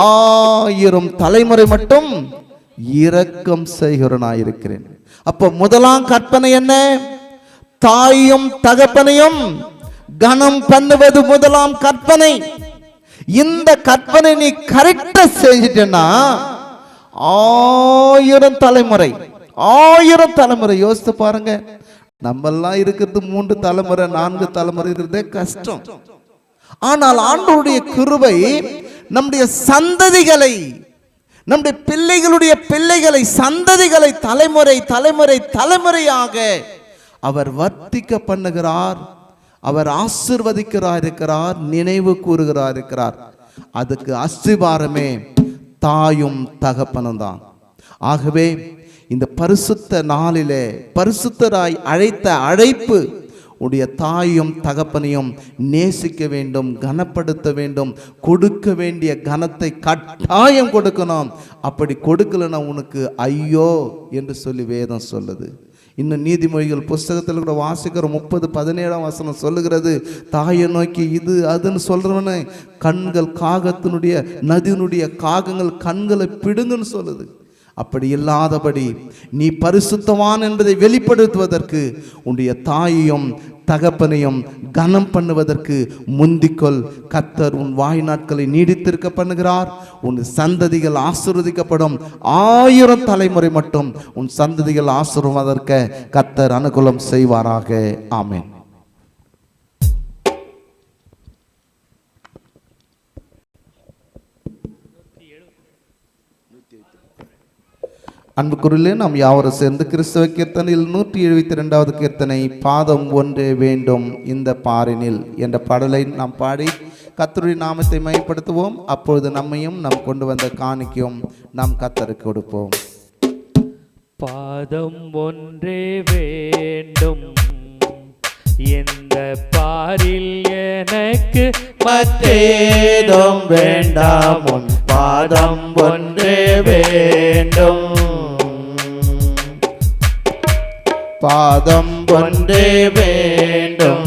1000 தலைமுறை மட்டும் இரக்கம் செய்கிறவனாயிருக்கிறேன். அப்போ முதலாம் கற்பனை என்ன? தாயும் தகப்பனையும் கனம் பண்ணுவது முதலாம் கற்பனை. இந்த கற்பனை நீ கரெக்டா செஞ்சிட்டனா 1000 தலைமுறை, 1000 தலைமுறை. யோசித்து பாருங்க, நம்மெல்லாம் இருக்கிறது 3 தலைமுறை 4 தலைமுறை இருக்கிறதே கஷ்டம். ஆனால் ஆண்டவருடைய கிருபை நம்முடைய சந்ததிகளை, நம்முடைய பிள்ளைகளுடைய பிள்ளைகளை, சந்ததிகளை தலைமுறை தலைமுறை தலைமுறையாக அவர் வர்த்திக்க பண்ணுகிறார், அவர் ஆசீர்வதிக்கிறார் இருக்கிறார், நினைவு கூறுகிறார் இருக்கிறார். அதுக்கு அஸ்திபாரமே தாயும் தகப்பனும் தான். ஆகவே இந்த பரிசுத்த நாளிலே பரிசுத்தராய் அழைத்த அழைப்பு, உடைய தாயும் தகப்பனையும் நேசிக்க வேண்டும், கனப்படுத்த வேண்டும், கொடுக்க வேண்டிய கனத்தை கட்டாயம் கொடுக்கணும். அப்படி கொடுக்கலன்னா உனக்கு ஐயோ என்று சொல்லி வேதம் சொல்லுது. இன்னும் நீதிமொழிகள் புஸ்தகத்தில் கூட வாசிக்கிற 30:17 வசனம் சொல்லுகிறது, தாயை நோக்கி இது அதுன்னு சொல்றவனே கண்கள் காகத்தினுடைய நதியினுடைய காகங்கள் கண்களை பிடுங்குன்னு சொல்லுது. அப்படி இல்லாதபடி நீ பரிசுத்தவான் என்பதை வெளிப்படுத்துவதற்கு உன்னுடைய தாயையும் தகப்பனையும் கனம் பண்ணுவதற்கு முந்திக்கொள். கர்த்தர் உன் வாய் நாட்களை நீடித்திருக்க பண்ணுகிறார். உன் சந்ததிகள் ஆசீர்வதிக்கப்படும். 1000 தலைமுறை மட்டும் உன் சந்ததிகள் ஆசீர்வதற்கு கர்த்தர் அனுகூலம் செய்வாராக. ஆமென். அன்புக்குரியவர்களே, நாம் யாவரும் சேர்ந்து கிறிஸ்தவ கீர்த்தனையில் 172வது கீர்த்தனை பாதம் ஒன்றே வேண்டும் இந்த பாரினில் என்ற பாடலை நாம் பாடி கர்த்தருடைய நாமத்தை மையப்படுத்துவோம். அப்பொழுது நம்மையும் நாம் கொண்டு வந்த காணிக்கையும் நாம் கர்த்தருக்கு கொடுப்போம். பாதம் ஒன்றே வேண்டும் இந்த பாரில் எனக்கு மற்றேதும் வேண்டாம், உன் பாதம் ஒன்றே வேண்டும். பாதம் ஒன்றே வேண்டும்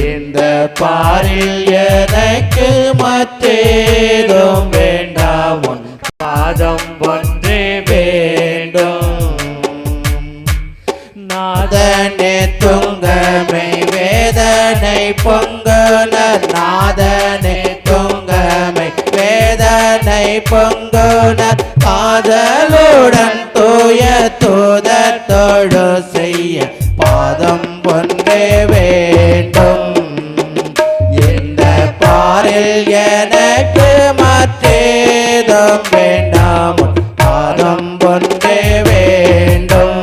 இந்த பாரில் எனக்கு மற்றேதும் வேண்டாம், உன் பாதம் ஒன்றே வேண்டும். நாதனே துங்கமை வேதனை பொங்குனர், நாதனே துங்கமை வேதனை பொங்குனர், காதலுடன் தூய தூதர் தொழு செய்ய பாதம் ஒன்றே வேண்டும். இந்த பாரில் எனக்கு மற்றேதும் வேண்டாம், பாதம் ஒன்றே வேண்டும்.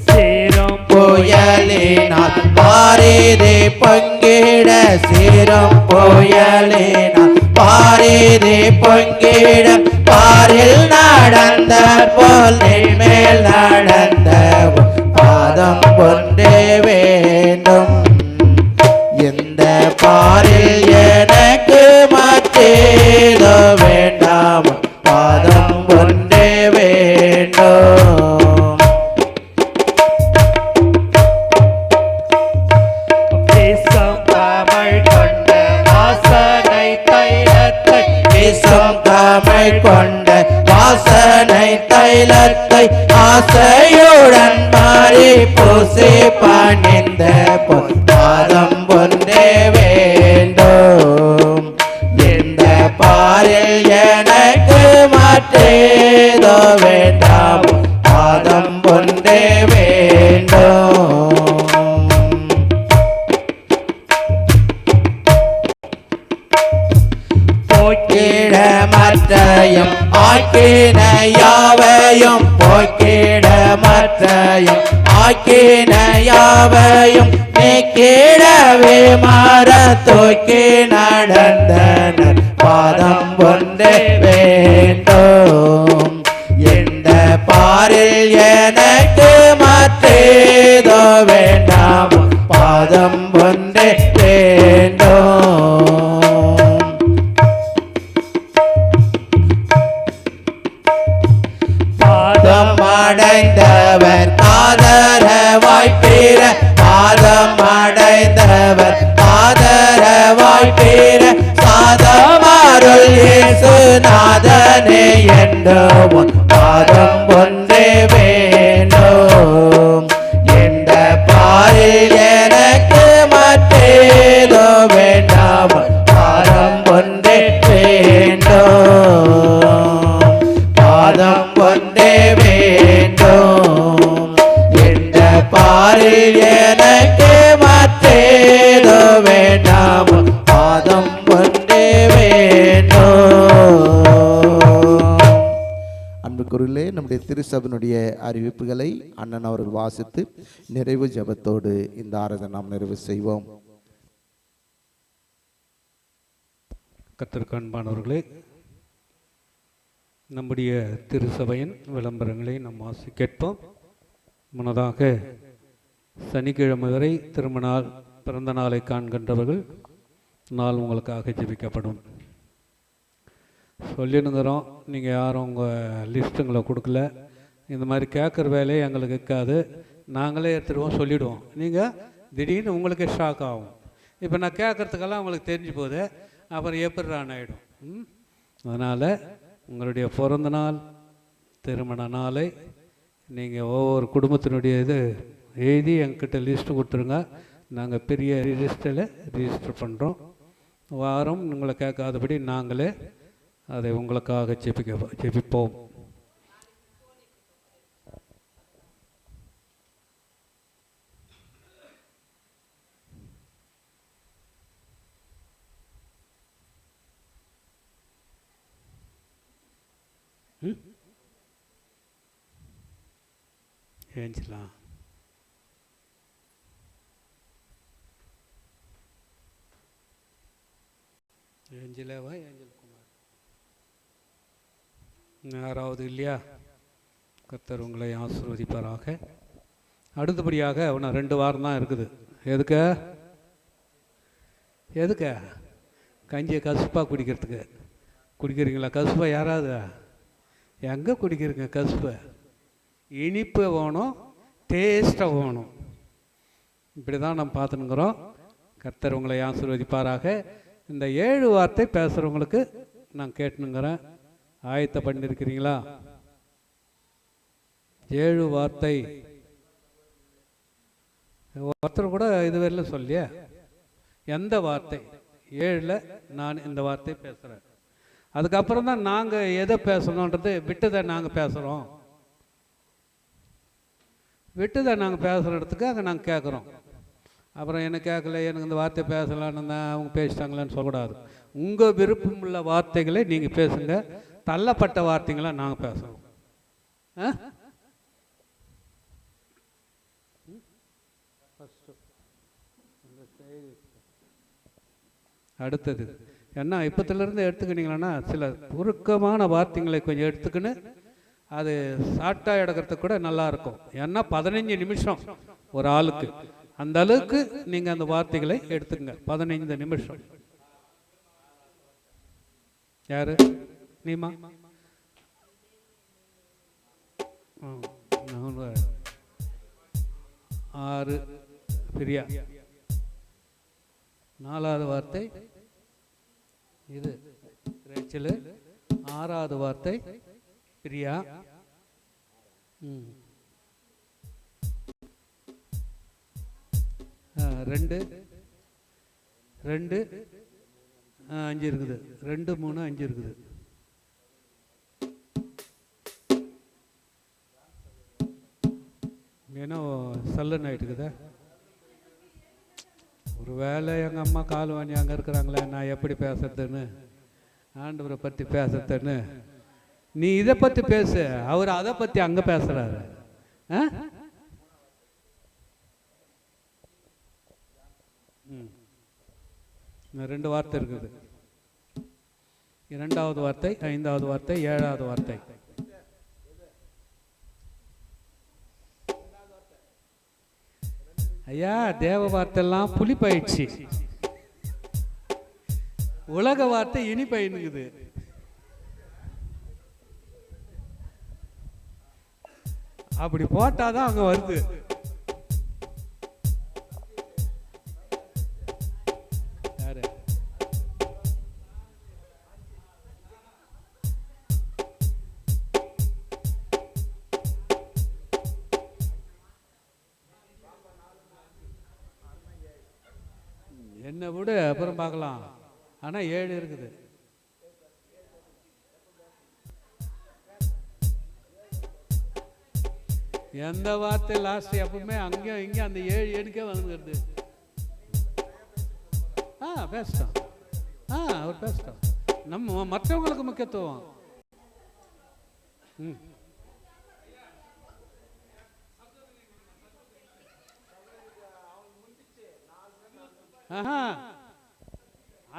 சேரும் புயலினால் பாரிதை பங்கிட, சேரும் புயலினால் பாரிதை பங்கிட, பாரில் நடந்த போல் மேல் நடந்த பாதம் ஒன்றே வேண்டும். இந்த பாரில் எனக்கு மற்றேதோ வேண்டாம், பாதம் ஒன்றே வேண்டும். கொண்ட வாசனை தைலத்தை ஆசையுடன் மாறி பூசி பணிந்த பாதம் ஒன்றே வேண்டும். இந்த பாரில் எனக்கு மற்றேதோ வேண்டாம், பாதம் ஒன்றே வேண்டும். போக்கிட மற்றையும் ஆக்கின யாவையும் போக்கிட மற்றையும் ஆக்கின யாவையும் நீக்கிடவே மாற தூக்கி நடந்தனர் பாதம் ஒன்றே வேண்டும் எந்த பாரில் எனக்கு மாற்றேதோ வேண்டாம் பாதம் ஒன்றே வேண்டும் பாதம் அடைந்தவர் ஆதரவாய் பெற பாதம் அடைந்தவர் ஆதரவாய் பெற சாதமாருள் இயேசுநாதனே என்றும் பாதம் ஒன்றே வேண்டும் எந்த பாரில் எனக்கு மற்றேதோ வேண்டாம் பாதம் ஒன்றே வேண்டும் பாதம் ஒன்றே வேண்டும் எந்த பாரில் எனக்கு மற்றேதோ வேண்டாம் பாதம் ஒன்றே வேண்டும். அன்புக்குரியவர்களே, நம்முடைய திருச்சபையினுடைய அறிவிப்புகளை அண்ணன் அவர்கள் வாசித்து நிறைவு ஜெபத்தோடு இந்த ஆராதனை நாம் நிறைவு செய்வோம். கர்த்தருக்கு அன்பானவர்களே, நம்முடைய திருச்சபையின் விளம்பரங்களை நாம் வாசி கேட்போம். முன்னதாக சனிக்கிழமை வரை திருமண நாள் பிறந்த நாளை காண்கின்றவர்கள் நாள் உங்களுக்காக ஜெபிக்கப்படும். சொல்லினுங்கிறோம், நீங்கள் யாரும் உங்கள் லிஸ்ட்டுங்களை கொடுக்கல. இந்த மாதிரி கேட்குற வேலையை எங்களுக்கு இருக்காது, நாங்களே எடுத்துடுவோம் சொல்லிவிடுவோம். நீங்கள் திடீர்னு உங்களுக்கே ஷாக் ஆகும். இப்போ நான் கேட்குறதுக்கெல்லாம் உங்களுக்கு தெரிஞ்சு போகுது, அப்புறம் எப்படி ரான் ஆகிடும். அதனால் உங்களுடைய பிறந்த நாள் திருமண நாளை நீங்கள் ஒவ்வொரு குடும்பத்தினுடைய இது எழுதி எங்கிட்ட லிஸ்ட்டு கொடுத்துருங்க. நாங்கள் பெரிய லிஸ்ட்டில் ரிஜிஸ்டர் பண்ணுறோம். வாரம் உங்களை கேட்காதபடி நாங்களே அதை உங்களுக்காக ஜெபிப்போம். ஏஞ்சலா, ஏஞ்சலாவா, ஏஞ்சல் குமார், யாராவது இல்லையா? கர்த்தர் உங்களை ஆசீர்வதிப்பாராக. அடுத்தபடியாக அவனை 2 வாரம் தான் இருக்குது. எதுக்க கஞ்சியை கசுப்பாக குடிக்கிறதுக்கு. குடிக்கிறீங்களா கசுப்பா? யாராவது எங்கே குடிக்கிறீங்க கசுப்பை? இனிப்பு வேணும், டேஸ்ட்டாக வேணும். இப்படி தான் நம்ம பார்த்துனுங்கிறோம். கர்த்தர் உங்களை ஆசீர்வதிப்பாராக. இந்த 7 வார்த்தை பேசுகிறவங்களுக்கு நான் கேட்டுனுங்கிறேன். ஆயத்த பண்ணியிருக்கிறீங்களா? 7 வார்த்தை ஒருத்தர் கூட இதுவரையில் சொல்லிய எந்த வார்த்தை 7ல் நான் இந்த வார்த்தை பேசுகிறேன். அதுக்கப்புறம் தான் நாங்கள் எதை பேசணுன்றது விட்டுதை நாங்கள் பேசுகிறோம். விட்டுதை நாங்கள் பேசுகிற இடத்துக்கு அங்கே நாங்கள் கேட்குறோம். அப்புறம் என்ன கேட்கல, எனக்கு இந்த வார்த்தை பேசலான்னு தான் அவங்க பேசிட்டாங்களான்னு சொல்லக்கூடாது. உங்கள் விருப்பம் உள்ள வார்த்தைகளை நீங்கள் பேசுங்க. தள்ளப்பட்ட வார்த்தைகளை நாங்கள் பேசுகிறோம். அடுத்தது என்ன, இப்போத்துலேருந்து எடுத்துக்கினீங்களன்னா சில உருக்கமான வார்த்தைகளை கொஞ்சம் எடுத்துக்கின்னு அது ஷார்ட்டாக எடுக்கிறதுக்கு கூட நல்லாயிருக்கும். ஏன்னா 15 நிமிஷம் ஒரு ஆளுக்கு, அந்த அளவுக்கு நீங்கள் அந்த வார்த்தைகளை எடுத்துக்கங்க. 15 நிமிஷம். யாரு நீமா? 6 பிரியா. 4வது வார்த்தை இது ரேச்சலு. 6வது வார்த்தை பிரியா. 2 5 இருக்குது. 2 3 5 இருக்குது. ஏன்னா சல்லன் ஆகிட்டுக்குதா? ஒரு வேளை எங்கள் அம்மா கால் வாங்கி அங்கே இருக்கிறாங்களே, நான் எப்படி பேசுறதுன்னு ஆண்டவரை பற்றி பேசுறதுன்னு நீ இதை பற்றி பேசு, அவர் அதை பற்றி அங்கே பேசுகிறாரு. ரெண்டு வார்த்தை இருக்குது. இரண்டாவது வார்த்தை, ஐந்தாவது வார்த்தை, ஏழாவது வார்த்தை. ஐயா, தேவ வார்த்தைலாம் புளிப்பாயிடுச்சு, உலக வார்த்தை இனிப்பயினுக்குது. அப்படி போட்டாதான் அங்க வருது. யாரு? என்ன விடு, அப்புறம் பார்க்கலாம். ஆனா 7 இருக்குது. எந்த வார்த்தை லாஸ்ட் எப்பவுமே அங்கேயும் இங்கே அந்த 7 எண்ணுக்கே வந்துடுது. பேசிட்டோம். அவர் பேசிட்டோம். நம்ம மற்றவங்களுக்கு முக்கியத்துவம்.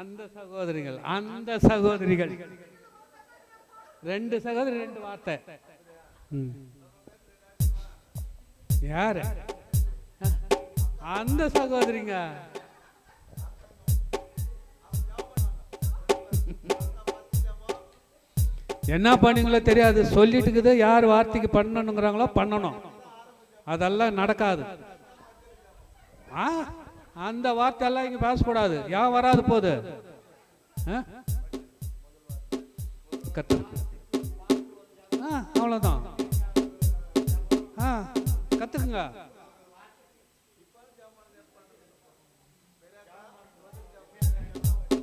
அந்த சகோதரிகள், அந்த சகோதரிகள் 2 சகோதரி 2 வார்த்தை. யாரு? அந்த சகோதரிங்க. என்ன பண்ணீங்களோ தெரியாது, சொல்லிட்டு இருக்குது. யார் வார்த்தைக்கு பண்ணணுங்கிறாங்களோ பண்ணணும், அதெல்லாம் நடக்காது. அந்த வார்த்தை எல்லாம் இங்க பேசக்கூடாது. ஏன் வராது போகுது? அவ்வளவுதான். கத்துக்குங்க.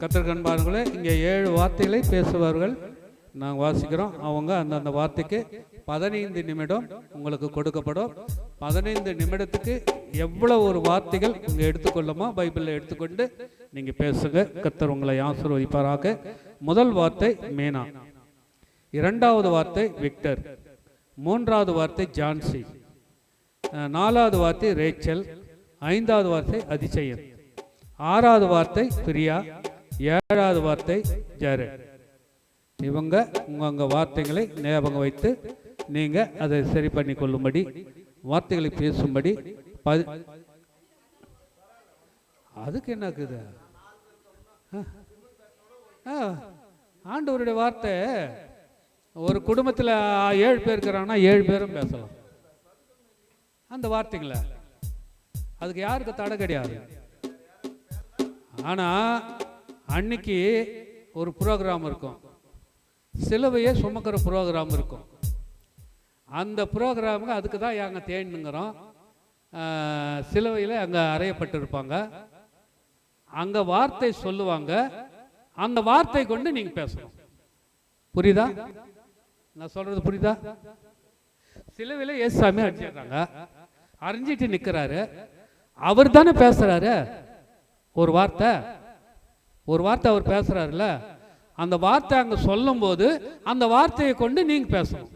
கத்திரக்கண்பார்களே, இங்கே 7 வார்த்தைகளை பேசுவார்கள். நாங்கள் வாசிக்கிறோம். அவங்க அந்தந்த வார்த்தைக்கு 15 நிமிடம் உங்களுக்கு கொடுக்கப்படும். 15 நிமிடத்துக்கு எவ்வளோ ஒரு வார்த்தைகள் நீங்கள் எடுத்துக்கொள்ளுமோ பைபிளில் எடுத்துக்கொண்டு நீங்கள் பேசுங்க. கர்த்தர் உங்களை ஆசீர்வதிப்பாராக. முதல் வார்த்தை மீனா, 2வது வார்த்தை விக்டர், 3வது வார்த்தை ஜான்சி, 4வது வார்த்தை ரேச்சல், 5வது வார்த்தை அதிசயன், 6வது வார்த்தை பிரியா, 7வது வார்த்தை ஜெரட். இவங்க உங்கள் வார்த்தைகளை ஞாபகம் வைத்து நீங்கள் அதை சரி பண்ணி கொள்ளும்படி, வார்த்தைகளை பேசும்படி. அதுக்கு என்ன இருக்குது? ஆண்டவருடைய வார்த்தை. ஒரு குடும்பத்தில் 7 பேர் இருக்கிறாங்கன்னா 7 பேரும் பேசலாம் அந்த வார்த்தைங்களை. அதுக்கு யாருக்கு தடை கிடையாது. ஆனால் அன்னைக்கு ஒரு ப்ரோக்ராம் இருக்கும், சிலுவையை சுமக்கிற ப்ரோக்ராம் இருக்கும். அந்த ப்ரோக்ராமுக்கு அதுக்கு தான் அங்கே தேடினுங்கிறோம். சிலுவையில் அங்கே அறையப்பட்டிருப்பாங்க, அங்கே வார்த்தை சொல்லுவாங்க. அந்த வார்த்தை கொண்டு நீங்கள் பேசணும். புரியுதா? நான் சொல்றது புரியுதா? சிலுவையில் இயேசுசாமி அடிச்சிடுறாங்க, அறிஞ்சிட்டு நிற்கிறாரு. அவர் தானே பேசுறாரு. ஒரு வார்த்தை அவர் பேசுறாருல, அந்த வார்த்தை அங்க சொல்லும் போது அந்த வார்த்தையை கொண்டு நீங்க பேசணும்.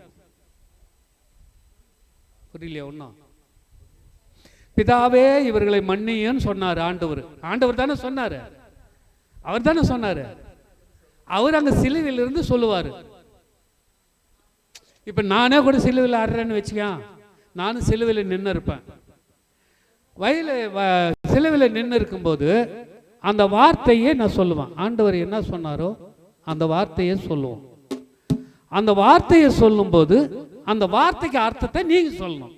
புரியலையா? ஒன்னும் பிதாவே இவர்களை மன்னியன்னு சொன்னார் ஆண்டவர். ஆண்டவர் தானே சொன்னாரு, அவர் தானே சொன்னாரு. அவர் அங்க சிலுவையில் இருந்து சொல்லுவாரு. இப்ப நானே கூட சிலுவையில் ஆடுறேன்னு வச்சுக்க, நானும் சிலுவையில் நின்று இருப்பேன். சிலுவையில் நின்று இருக்கும்போது அந்த வார்த்தையே நான் சொல்லுவேன். ஆண்டவர் என்ன சொன்னாரோ அந்த வார்த்தையை சொல்லுவோம். அந்த வார்த்தையை சொல்லும் போது அந்த வார்த்தைக்கு அர்த்தத்தை நீங்க சொல்லணும்.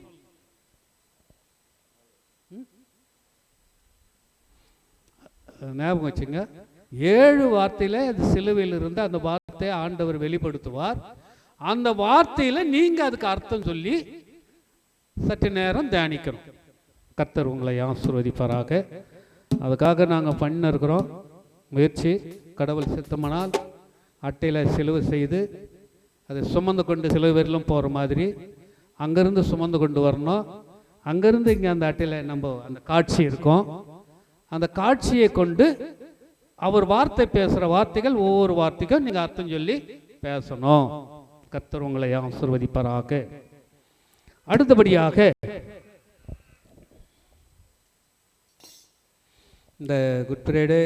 ஞாபகம் வச்சுங்க. 7 வார்த்தையில சிலுவையில் இருந்து அந்த வார்த்தையை ஆண்டவர் வெளிப்படுத்துவார். அந்த வார்த்தையில நீங்க அதுக்கு அர்த்தம் சொல்லி சற்று நேரம் தியானிக்கணும். கர்த்தர் உங்களை ஆசீர்வதிப்பாராக. அதுக்காக நாங்கள் பண்ணிருக்கிறோம் முயற்சி. கடவுள் சித்தமானால் அட்டையில் சிலுவை செய்து அதை சுமந்து கொண்டு சிலுவையிலும் போகிற மாதிரி அங்கேருந்து சுமந்து கொண்டு வரணும். அங்கேருந்து இங்கே அந்த அட்டையில் நம்ம அந்த காட்சி இருக்கும். அந்த காட்சியை கொண்டு அவர் வார்த்தை பேசுகிற வார்த்தைகள் ஒவ்வொரு வார்த்தைக்கும் நீங்கள் அர்த்தம் சொல்லி பேசணும். கர்த்தர் உங்களை ஆசீர்வதிப்பாராக. அடுத்தபடியாக இந்த குட் ஃப்ரைடே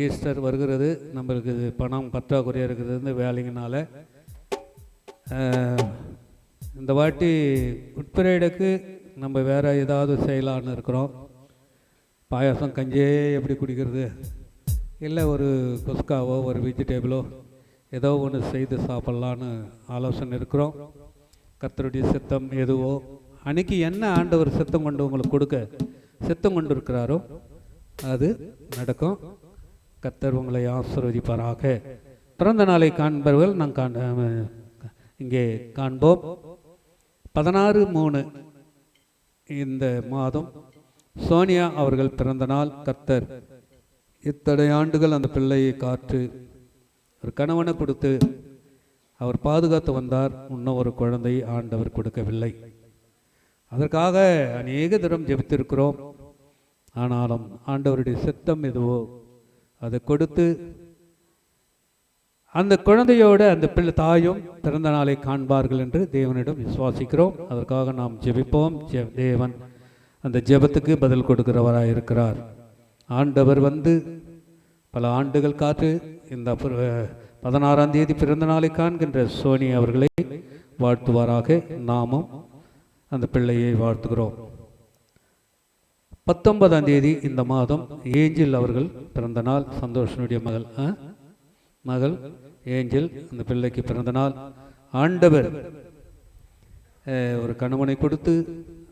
ஈஸ்டர் வருகிறது. நம்மளுக்கு பணம் பற்றாக்குறையாக இருக்கிறது இந்த வேலைங்கனால. இந்த வாட்டி குட் ஃப்ரைடேக்கு நம்ம வேறு ஏதாவது செய்யலான்னு இருக்கிறோம். பாயாசம் கஞ்சியே எப்படி குடிக்கிறது, இல்லை ஒரு குஸ்காவோ ஒரு வெஜிடேபிளோ ஏதோ ஒன்று செய்து சாப்பிட்லான்னு ஆலோசனை இருக்கிறோம். கர்த்தருடைய சித்தம் எதுவோ அன்றைக்கி என்ன ஆண்டவர் சித்தம் கொண்டு உங்களுக்கு கொடுக்க சித்தம் கொண்டு இருக்கிறாரோ அது நடக்கும். கர்த்தர் உங்களை ஆசீர்வதிப்பாராக. பிறந்த நாளை காண்பவர்கள் நாங்கள் இங்கே காண்போம். 16/3 இந்த மாதம் சோனியா அவர்கள் பிறந்த நாள். கர்த்தர் இத்தனை ஆண்டுகள் அந்த பிள்ளையை காற்று ஒரு கணவனை கொடுத்து அவர் பாதுகாத்து வந்தார். இன்னும் ஒரு குழந்தை ஆண்டவர் கொடுக்கவில்லை. அதற்காக அநேக தரம் ஜெபித்திருக்கிறோம். ஆனாலும் ஆண்டவருடைய சித்தம் எதுவோ அதை கொடுத்து அந்த குழந்தையோட அந்த பிள்ளை தாயும் பிறந்த நாளை காண்பார்கள் என்று தேவனிடம் விசுவாசிக்கிறோம். அதற்காக நாம் ஜெபிப்போம். தேவன் அந்த ஜெபத்துக்கு பதில் கொடுக்கிறவராக இருக்கிறார். ஆண்டவர் வந்து பல ஆண்டுகள் காற்று இந்த 16ஆம் தேதி பிறந்த நாளை காண்கின்ற சோனி அவர்களை வாழ்த்துவாராக. நாமும் அந்த பிள்ளையை வாழ்த்துகிறோம். 19ஆம் தேதி இந்த மாதம் ஏஞ்சல் அவர்கள் பிறந்த நாள். சந்தோஷனுடைய மகள் ஏஞ்சல் அந்த பிள்ளைக்கு பிறந்த நாள். ஆண்டவர் ஒரு கணவனை கொடுத்து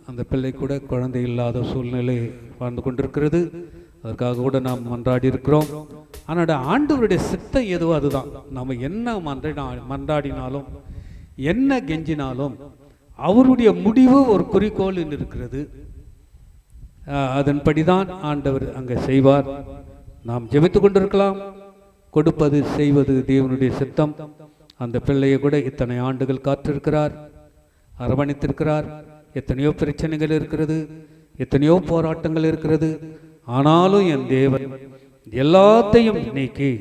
அந்த பிள்ளை கூட குழந்தை இல்லாத சூழ்நிலை வாழ்ந்து கொண்டிருக்கிறது. அதற்காக கூட நாம் மன்றாடி இருக்கிறோம். ஆனால் ஆண்டவருடைய சித்தம் எதுவோ அதுதான். நம்ம என்ன மன்றாடினாலும் என்ன கெஞ்சினாலும் அவருடைய முடிவு ஒரு குறிக்கோள் இருக்கிறது. அதன்படிதான் ஆண்டவர் அங்கே செய்வார். நாம் ஜெபித்து கொண்டிருக்கலாம். கொடுப்பது செய்வது தேவனுடைய சித்தம். அந்த பிள்ளையை கூட இத்தனை ஆண்டுகள் காத்திருக்கிறார், அரவணைத்திருக்கிறார். எத்தனையோ பிரச்சனைகள் இருக்கிறது, எத்தனையோ போராட்டங்கள் இருக்கிறது. ஆனாலும் என் தேவன் எல்லாத்தையும் நீக்கி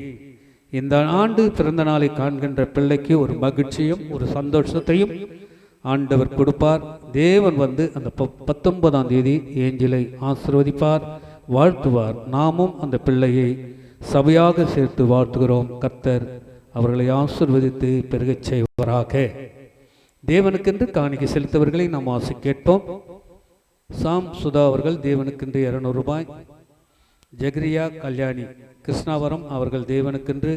இந்த ஆண்டு பிறந்த நாளை காண்கின்ற பிள்ளைக்கு ஒரு மகிழ்ச்சியும் ஒரு சந்தோஷத்தையும் ஆண்டவர் கொடுப்பார். தேவன் வந்து அந்த 19ஆம் தேதி ஏஞ்சலை ஆசீர்வதிப்பார், வாழ்த்துவார். நாமும் அந்த பிள்ளையை சபையாக சேர்த்து வாழ்த்துகிறோம். கர்த்தர் அவர்களை ஆசீர்வதித்து பெருகச் செய்வாராக. தேவனுக்கென்று காணிக்கை செலுத்தவர்களை நாம் ஆசி கேட்போம். சாம் சுதா அவர்கள் தேவனுக்கென்று 200 ரூபாய். ஜெகரியா கல்யாணி கிருஷ்ணாவரம் அவர்கள் தேவனுக்கென்று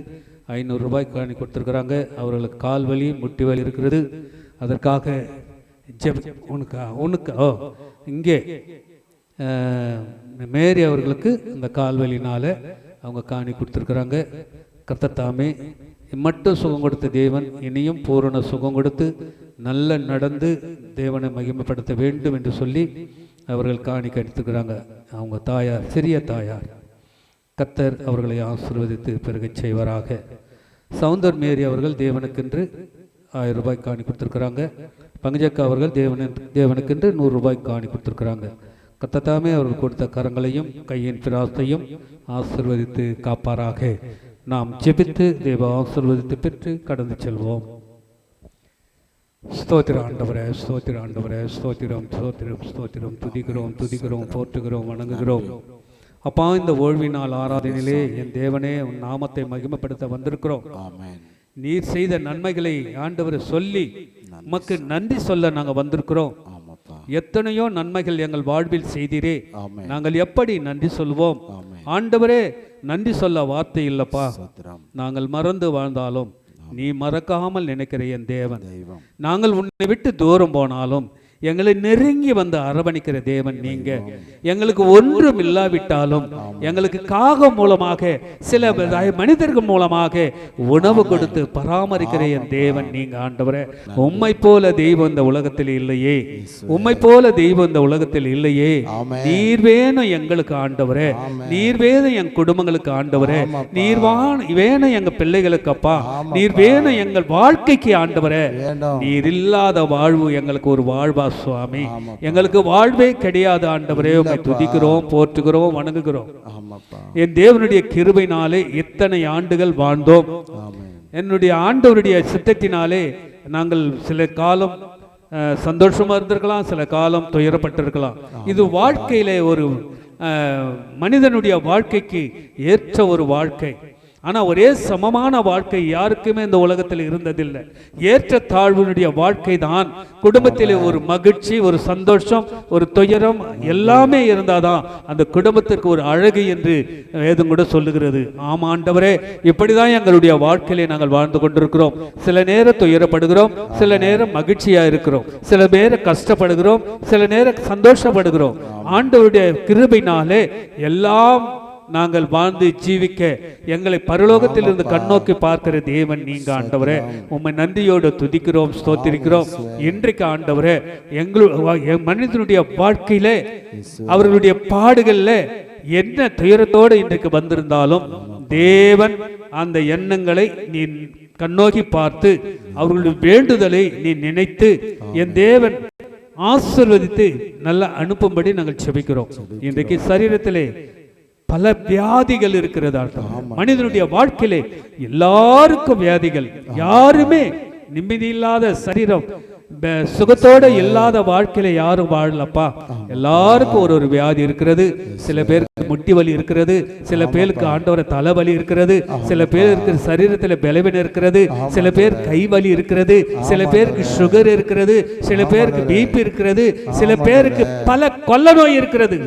500 ரூபாய் காணி கொடுத்துருக்குறாங்க. அவர்களுக்கு கால் வலி முட்டி வலி இருக்கிறது. அதற்காக இங்கே மேரி அவர்களுக்கு இந்த கால்வலினால் அவங்க காணி கொடுத்துருக்குறாங்க. கர்த்தத்தாமே மட்டும் சுகம் கொடுத்த தேவன் இனியும் பூரண சுகம் கொடுத்து நல்ல நடந்து தேவனை மகிமைப்படுத்த வேண்டும் என்று சொல்லி அவர்கள் காணிக்கை எடுத்துக்கிறாங்க. அவங்க தாயார், சிறிய தாயார். கர்த்தர் அவர்களை ஆசீர்வதித்து பெருகச் செய்வாராக. சவுந்தர் மேரி அவர்கள் தேவனுக்கென்று 1000 ரூபாய் காணி கொடுத்துருக்குறாங்க. பங்கஜக்கா அவர்கள் தேவனுக்கென்று 100 ரூபாய் காணி கொடுத்துருக்குறாங்க. கர்த்தத்தாமே அவர்கள் கொடுத்த கரங்களையும் கையின் பிராஸ்தையும் ஆசீர்வதித்து காப்பாராக. நாம் ஜெபித்து தேவ ஆசீர்வதித்து பெற்று கடந்து செல்வோம். ஸ்தோத்திர ஆண்டவரே, ஸ்தோத்திர ஆண்டவரே, ஸ்தோத்திரம் ஸ்தோத்திரம் ஸ்தோத்திரம். துதிக்கிறோம் போற்றுகிறோம் வணங்குகிறோம். அப்பா, இந்த ஓய்வினால் ஆராதனையிலே என் தேவனே உன் நாமத்தை மகிமைப்படுத்த வந்திருக்கிறோம். நீர் செய்த நன்மைகளை ஆண்டவர் சொல்லி உமக்கு நன்றி சொல்ல நாங்கள் வந்திருக்கிறோம். எத்தனையோ நன்மைகள் எங்கள் வாழ்வில் செய்தீரே, நாங்கள் எப்படி நன்றி சொல்வோம்? ஆண்டவரே, நன்றி சொல்ல வார்த்தை இல்லப்பா. நாங்கள் மறந்து வாழ்ந்தாலும் நீ மறக்காமல் நினைக்கிற என் தேவன். நாங்கள் உன்னை விட்டு தூரம் போனாலும் எங்களை நெருங்கி வந்து அரவணைக்கிற தேவன் நீங்க. எங்களுக்கு ஒன்றும் இல்லாவிட்டாலும் எங்களுக்கு காகம் மூலமாக சில மனிதர்கள் மூலமாக உணவு கொடுத்து பராமரிக்கிற என் தேவன் நீங்க ஆண்டவரே. உம்மை போல தெய்வம் இந்த உலகத்தில் இல்லையே, உம்மை போல தெய்வம் இந்த உலகத்தில் இல்லையே. நீர் வேணும் எங்களுக்கு ஆண்டவரே, நீர் வேணும் என் குடும்பங்களுக்கு ஆண்டவரே, நீர் வேணும் எங்க பிள்ளைகளுக்கு அப்பா, நீர் வேணும் எங்கள் வாழ்க்கைக்கு ஆண்டவரே. நீர் இல்லாத வாழ்வு எங்களுக்கு ஒரு வாழ்வா சுவாமி. எங்களுக்கு வாழ்வே கிடையாது ஆண்டவரே. உம்மை துதிக்கிறோம், போற்றுகிறோம், வணங்குகிறோம். ஆமாப்பா. என் தேவனுடைய கிருபையினாலே இத்தனை ஆண்டுகள் வாழ்ந்தோம். என்னுடைய ஆண்டவருடைய சித்தத்தினாலே நாங்கள் சில காலம் சந்தோஷமா இருந்திருக்கலாம், சில காலம் துயரப்பட்டிருக்கலாம். இது வாழ்க்கையிலே ஒரு மனிதனுடைய வாழ்க்கைக்கு ஏற்ற ஒரு வாழ்க்கை. ஆனால் ஒரே சமமான வாழ்க்கை யாருக்குமே இந்த உலகத்தில் இருந்ததில்லை. ஏற்ற தாழ்வுனுடைய வாழ்க்கை தான். குடும்பத்தில் ஒரு மகிழ்ச்சி, ஒரு சந்தோஷம், ஒரு துயரம் எல்லாமே இருந்தாதான் அந்த குடும்பத்திற்கு ஒரு அழகு என்று வேதம் கூட சொல்லுகிறது. ஆமா ஆண்டவரே, இப்படிதான் எங்களுடைய வாழ்க்கையிலே நாங்கள் வாழ்ந்து கொண்டிருக்கிறோம். சில நேரம் துயரப்படுகிறோம், சில நேரம் மகிழ்ச்சியா இருக்கிறோம், சில நேரம் கஷ்டப்படுகிறோம், சில நேரம் சந்தோஷப்படுகிறோம். ஆண்டவருடைய கிருபையினாலே எல்லாம் நாங்கள் வாழ்ந்து ஜீவிக்க எங்களை பரலோகத்தில் இருந்து கண்ணோக்கி பார்க்கிற தேவன் நீங்க ஆண்டவரே. உம்மை நன்றியோடு துதிக்கிறோம், ஸ்தோத்திரிக்கிறோம். இன்றைக்கு ஆண்டவரே, மனிதனுடைய வாழ்க்கையிலே அவர்களுடைய பாடுகள்ல என்ன துயரத்தோடு இன்றைக்கு வந்திருந்தாலும் தேவன் அந்த எண்ணங்களை நீ கண்ணோக்கி பார்த்து அவர்களுடைய வேண்டுதலை நீ நினைத்து என் தேவன் ஆசீர்வதித்து நல்லா அனுப்பும்படி நாங்கள் செபிக்கிறோம். இன்றைக்கு சரீரத்திலே பல வியாதிகள் இருக்கிறதா? மனிதனுடைய வாழ்க்கையிலே எல்லாருக்கும் வியாதிகள். யாருமே நிம்மதி இல்லாத சரீரம், சுகத்தோட இல்லாத வாழ்க்கையில யாரும் வாழலப்பா. எல்லாருக்கும் ஒரு வியாதி இருக்கிறது. சில பேருக்கு முட்டி வலி இருக்கிறது, சில பேருக்கு ஆண்டவர தலைவலி இருக்கிறது, சில பேருக்கு சரீரத்தில் பலவீனம் இருக்கிறது, சில பேர் கை வலி இருக்கிறது, சில பேருக்கு சுகர் இருக்கிறது, சில பேருக்கு பிபி இருக்கிறது, சில பேருக்கு பல கொள்ள நோய் இருக்கிறது.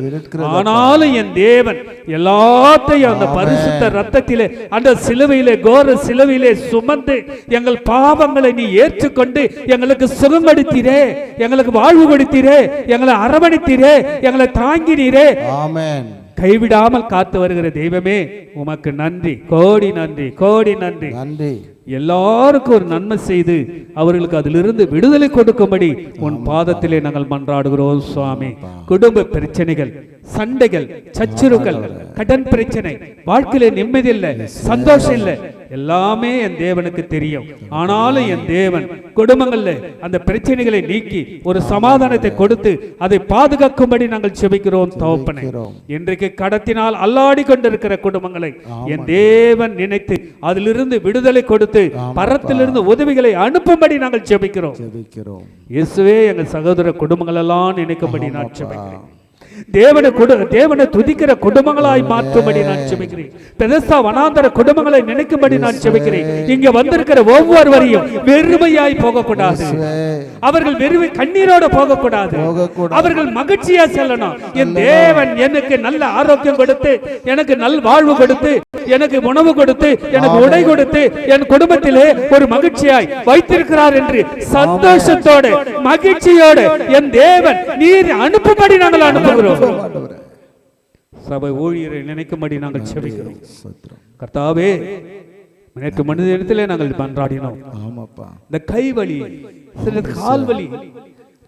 ஆனாலும் என் தேவன் எல்லாத்தையும் அந்த பரிசுத்த ரத்தத்திலே, அந்த சிலுவையிலே, கோர சிலுவையிலே சுமந்து எங்கள் பாவங்களை நீ ஏற்றுக்கொண்டு எங்களுக்கு சுகப்படுத்தீரே, எங்களுக்கு வாழ்வு கொடுத்தீரே, எங்களை அரவணைத்தீரே, எங்களை தாங்கினீரே. ஆமென். கைவிடாமல் காத்து வருகிற தெய்வமே உமக்கு நன்றி, கோடி நன்றி, கோடி நன்றி. நன்றி. எல்லாருக்கும் ஒரு நன்மை செய்து அவர்களுக்கு அதிலிருந்து விடுதலை கொடுக்கும்படி உன் பாதத்திலே நாங்கள் மன்றாடுகிறோம் சுவாமி. குடும்ப பிரச்சனைகள், சண்டைகள், சச்சுறுகள், கடன் பிரச்சனை, வாழ்க்கையில நிம்மதி இல்லை, சந்தோஷம் இல்லை, எல்லாமே என் தேவனுக்கு தெரியும். ஆனாலும் என் தேவன் குடும்பங்கள்ல அந்த பிரச்சனைகளை நீக்கி ஒரு சமாதானத்தை கொடுத்து அதை பாதுகாக்கும்படி நாங்கள் செபிக்கிறோம் தகப்பனே. இன்றைக்கு கடத்தினால் அல்லாடி கொண்டிருக்கிற குடும்பங்களை என் தேவன் நினைத்து அதிலிருந்து விடுதலை கொடுத்து பரத்திலிருந்து உதவிகளை அனுப்பும்படி நாங்கள் செபிக்கிறோம். இயேசுவே, எங்கள் சகோதர குடும்பங்கள் எல்லாம் நினைக்கும்படி நான் செபிக்கிறேன். தேவனை துதிக்கிற குடும்பங்களாய் மாற்றும்படி நான் செபிக்கிறேன். பெதஸ்தா வனாந்தர குடும்பங்களை நினைக்கும்படி நான் செபிக்கிறேன். இங்க வந்திருக்கிற ஒவ்வொருவரையும் வெறுமையாய் போகக்கூடாது, அவர்கள் வெறுமை கண்ணீரோட போகக்கூடாது, அவர்கள் மகிழ்ச்சியா செல்லணும். என் தேவன் எனக்கு நல்ல ஆரோக்கியம் கொடுத்து, எனக்கு நல் வாழ்வு கொடுத்து, எனக்கு உணவு கொடுத்து, எனக்கு உடை கொடுத்து, என் குடும்பத்திலே ஒரு மகிழ்ச்சியாய் வைத்திருக்கிறார் என்று சந்தோஷத்தோடு மகிழ்ச்சியோடு என் தேவன் நீர் அனுப்பும்படி நாங்கள் அனுப்புகிறோம். சபை ஊழியரை நினைக்கும்படி நாங்கள் செபிக்கிறோம். கர்த்தாவே, நேற்று மனிதனிடத்திலே நாங்கள் மன்றாடினோம். இந்த கை வலி, சில கால் வலி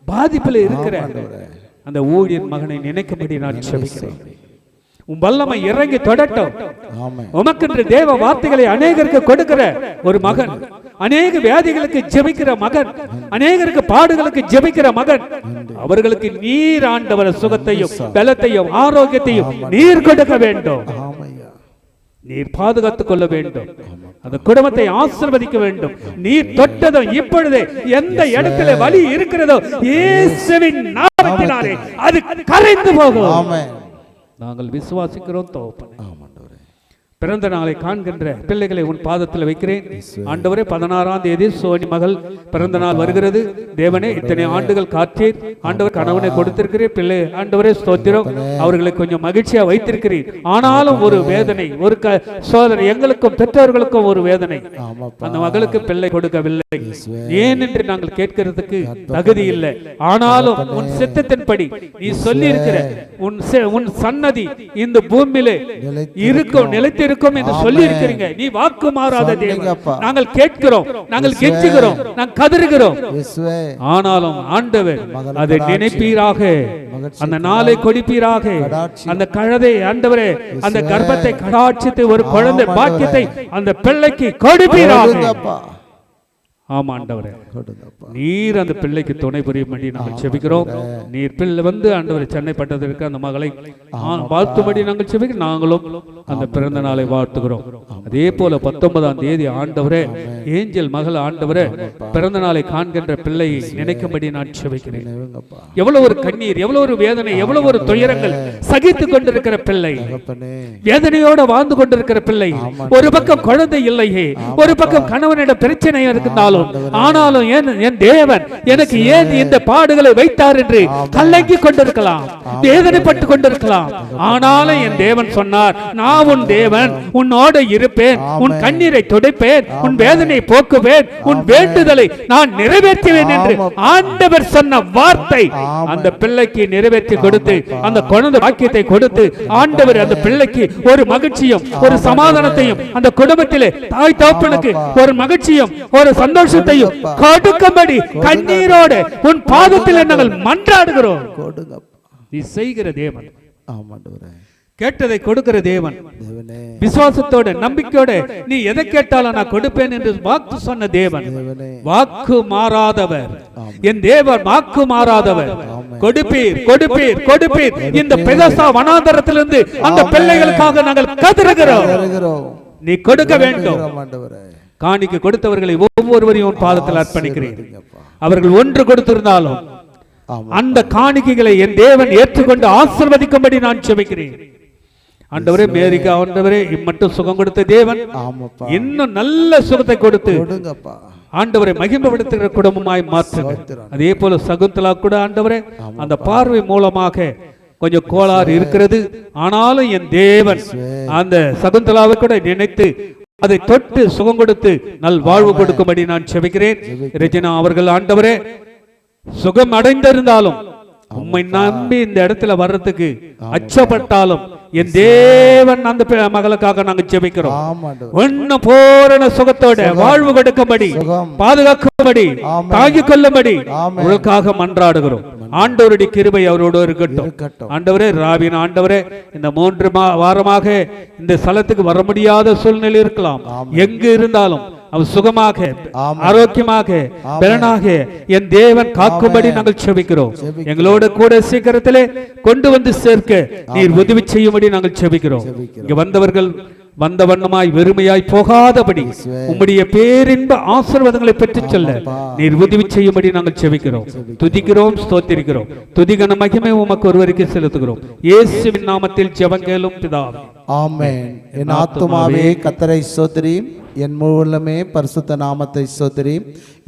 பாதிப்பில் இருக்கிற அந்த ஊழியர் மகனை நினைக்கும்படி நான் செபிக்கிறேன். உன் வல்லமை இறங்கி தொடட்டும். உமக்கென்று தேவ வார்த்தைகளை அநேகருக்கு கொடுக்கிற ஒரு மகன், அநேக வியாதிகளுக்கு ஜெபிக்கிற மகன், அநேகருக்கு பாடுகளுக்கு ஜெபிக்கிற மகன், அவர்களுக்கு நீர் ஆண்டவர் சுகத்தையும் பலத்தையும் ஆரோக்கியத்தையும் நீர் கொடுக்க வேண்டும். நீர் பாதுகாத்துக் கொள்ள வேண்டும். அந்த குடும்பத்தை ஆசீர்வதிக்க வேண்டும். நீர் தொட்டதும் இப்பொழுதே எந்த இடத்துல வலி இருக்கிறதோ இயேசுவின் நாமத்தினாலே அது கரைந்து போகும். நாங்கள் விசுவாசிக்கிறோம் தகப்பனே. பிறந்த நாளை காண்கின்ற பிள்ளைகளை உன் பாதத்தில் வைக்கிறேன் ஆண்டவரே. 16ஆம் தேதி சோனி மகள் பிறந்த நாள் வருகிறது. தேவனே, இத்தனை ஆண்டுகள் காற்றீர் ஆண்டவர், கணவனை கொடுத்திருக்கிறீர், பிள்ளை ஆண்டவரே ஸ்தோத்திரம், அவர்களை கொஞ்சம் மகிழ்ச்சியா வைத்திருக்கிறீர். ஆனாலும் ஒரு வேதனை, ஒரு சோதனை, எங்களுக்கும் பெற்றோர்களுக்கும் ஒரு வேதனை. அந்த மகளுக்கு பிள்ளை கொடுக்கவில்லை, ஏன் என்று நாங்கள் கேட்கிறதுக்கு தகுதி இல்லை. ஆனாலும் உன் சித்தத்தின்படி நீ சொல்லி இருக்கிற உன் சன்னதி இந்த பூமியிலே இருக்கும், நிலைத்திருக்கும் என்று சொல்லி இருக்கிறீங்க. நீ வாக்கு மாறாத தேவன். நாங்கள் கேட்கிறோம், நாங்கள் கெஞ்சுகிறோம், நாங்கள் கதறுகிறோம். ஆனாலும் ஆண்டவர் அதை நினைப்பீராக, அந்த நாளை கொடுப்பீராக, அந்த கழுதை ஆண்டவரே அந்த கர்ப்பத்தை கடாட்சித்து ஒரு குழந்தை பாக்கியத்தை அந்த பிள்ளைக்கு கொடுப்பீராக. ஆமா ஆண்டவரே, கொடுங்கப்பா. நீர் அந்த பிள்ளைக்கு துணை புரியும்படி நாங்கள் செபிக்கிறோம். நீர் பிள்ளை வந்து ஆண்டவரை சென்னை பட்டதற்கு அந்த மகளை வாழ்த்தும்படி நாங்கள் செபிக்கிறோம். நாங்களும் அந்த பிறந்த நாளை வாழ்த்துகிறோம். அதே போல 19ஆம் தேதி ஆண்டவரே, ஏஞ்சல் மகள் ஆண்டவரே பிறந்த நாளை காண்கின்ற பிள்ளையை நினைக்கும்படி நான் செபிக்கிறேன். எவ்வளவு ஒரு கண்ணீர், எவ்வளவு ஒரு வேதனை, எவ்வளவு ஒரு துயரங்கள் சகித்துக் கொண்டிருக்கிற பிள்ளை, வேதனையோட வாழ்ந்து கொண்டிருக்கிற பிள்ளை. ஒரு பக்கம் குழந்தை இல்லையே, ஒரு பக்கம் கணவனிட பிரச்சனை இருந்தாலும், ஆனாலும் என் தேவன் எனக்கு ஏன் இந்த பாடுகளை வைத்தார் என்று கலங்கி கொண்டிருக்கலாம், வேதனைப்பட்டு கொண்டிருக்கலாம். ஆனாலும் என் தேவன் சொன்னார், நான் உன் தேவன், உன்னோடு இருப்பேன், உன் கண்ணீரை துடைப்பேன், உன் வேதனையை போக்குவேன், உன் வேண்டுதலை நான் நிறைவேற்றுவேன் என்று ஆண்டவர் சொன்ன வார்த்தை அந்த பிள்ளைக்கு நிறைவேற்றி கொடுத்து, அந்த குழந்தை வாக்கியத்தை கொடுத்து, ஆண்டவர் அந்த பிள்ளைக்கு ஒரு மகிழ்ச்சியும் ஒரு சமாதானத்தையும், அந்த குடும்பத்திலே தாய் தகப்பனுக்கு ஒரு மகிழ்ச்சியும் ஒரு சந்தோஷத்தையும் கொடுக்கும்படி கண்ணீரோடு உன் பாதத்தில் நாங்கள் மன்றாடுகிறோம். நீ செய்கிற தேவன், கேட்டதை கொடுக்கிற தேவன், விசுவாசத்தோட நம்பிக்கையோட நீ எதை கேட்டாலும் நான் கொடுப்பேன் என்று வாக்கு சொன்ன தேவன், வாக்கு மாறாதவர், என் தேவன் வாக்கு மாறாதவர். கொடுப்பீர் கொடுப்பீர் கொடுப்பீர். இந்த பெதசா வனாந்தரத்திலிருந்து அந்த பிள்ளைகளுக்காக நாங்கள் கதறுகிறோம். நீ கொடுக்க வேண்டும். காணிக்கை கொடுத்தவர்களை ஒவ்வொருவரையும் பாதத்தில் அர்ப்பணிக்கிறேன். அவர்கள் ஒன்று கொடுத்திருந்தாலும் அந்த காணிக்கைகளை என் தேவன் ஏற்றுக்கொண்டு ஆசீர்வதிக்கும்படி நான் செபிக்கிறேன். ஆண்டவரே, மேரிக்கா ஆண்டவரே இம்மட்டும் சுகம் கொடுத்த தேவன் இன்னும் நல்ல சுகத்தை கொடுத்து ஆண்டவரை மகிமைப்படுத்துகிற குடும்பமாய் மாற்றுங்க. அதே போல சகுந்தலா கூட ஆண்டவரே அந்த பார்வை மூலமாக கொஞ்சம் கோளாறு இருக்கிறது, ஆனாலும் என் தேவன் அந்த சகுந்தலாவை கூட நினைத்து அதை தொட்டு சுகம் கொடுத்து நல் வாழ்வு கொடுக்கும்படி நான் செபிக்கிறேன். ரெஜினா அவர்கள் ஆண்டவரே சுகம் அடைந்திருந்தாலும் உம்மை நம்பி இந்த இடத்துல வர்றதுக்கு அச்சப்பட்டாலும் என் தேவன் அந்த மகளுக்காக நாங்கள் ஜெபிக்கிறோம். இன்னும் பூரண சுகத்தோட வாழ்வு கொடுக்கும்படி, பாதுகாக்கும்படி, தாங்கிக் கொள்ளும்படி உங்களுக்காக மன்றாடுகிறோம். ஆண்டவருடைய கிருபை அவரோடு இருக்கட்டும். ஆண்டவரே, ராவின் ஆண்டவரே, இந்த 3 வாரமாக இந்த ஸ்தலத்துக்கு வர முடியாத சூழ்நிலை இருக்கலாம். எங்கு இருந்தாலும் அவர் சுகமாக, ஆரோக்கியமாக, பலனாக என் தேவன் காக்கும்படி நாங்கள் செபிக்கிறோம். எங்களோட கூட சீக்கிரத்திலே கொண்டு வந்து சேர்க்க நீர் உதவி செய்யும்படி நாங்கள் செபிக்கிறோம். இங்க வந்தவர்கள் வந்த வண்ணமாய் வெறுமையாய் போகாதபடி உம்முடைய பேரின்ப ஆசீர்வாதங்களை பெற்றுச் செல்ல நீர் உதவி செய்யும்படி நாங்கள் செபிக்கிறோம், துதிக்கிறோம், ஸ்தோத்திரிக்கிறோம். துதிகன மகிமை உமக்கு ஒருவருக்கு செலுத்துகிறோம். இயேசுவின் நாமத்தில் ஜெபங்கேளும் பிதாவே, ஆமென். என் ஆத்துமாவே கர்த்தரை ஸ்தோத்திரி, என் முழுமே பரிசுத்த நாமத்தை ஸ்தோத்திரி.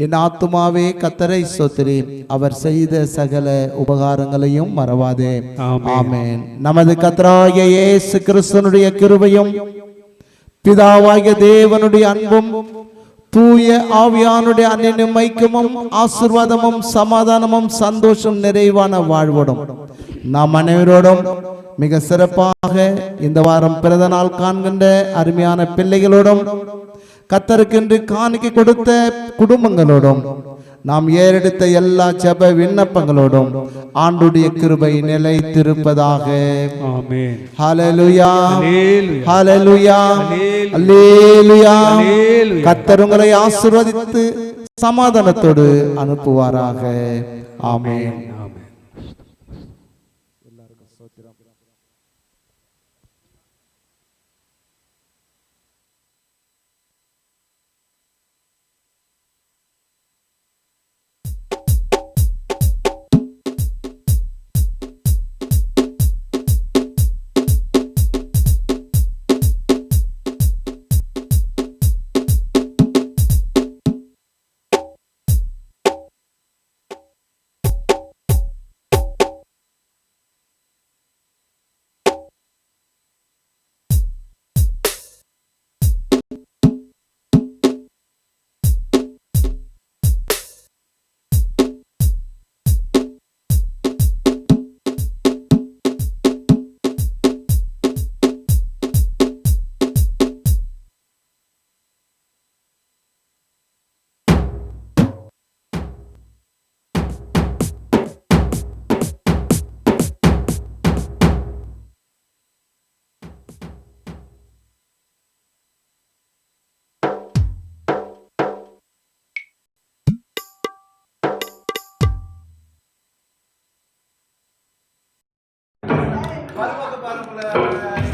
என் ஆத்துமாவே கர்த்தரை ஸ்தோத்திரி, அவர் செய்த சகல உபகாரங்களையும் மறவாதே. ஆமென். நமது கர்த்தராகிய இயேசு கிறிஸ்துவினுடைய கிருபையும் பிதாவாகிய தேவனுடைய அன்பும் தூய ஆவியானுடைய அன்பின் ஐக்கியமும் ஆசீர்வாதமும் சமாதானமும் சந்தோஷம் நிறைவான வாழ்வோடும் நாம் அனைவரோடும் மிக சிறப்பாக இந்த வாரம் பிறந்த நாள் காண்கின்ற அருமையான பிள்ளைகளோடும் கர்த்தருக்கென்று காணிக்கை கொடுத்த குடும்பங்களோடும் நாம் ஏறெடுத்த எல்லா ஜெப விண்ணப்பங்களோடும் ஆண்டுடைய கிருபை நிலைத்திருப்பதாக. ஆமென். ஹல்லேலூயா, ஹல்லேலூயா, ஹல்லேலூயா. கர்த்தர் உங்களை ஆசீர்வதித்து சமாதானத்தோடு அனுப்புவாராக. ஆமென். உங்களை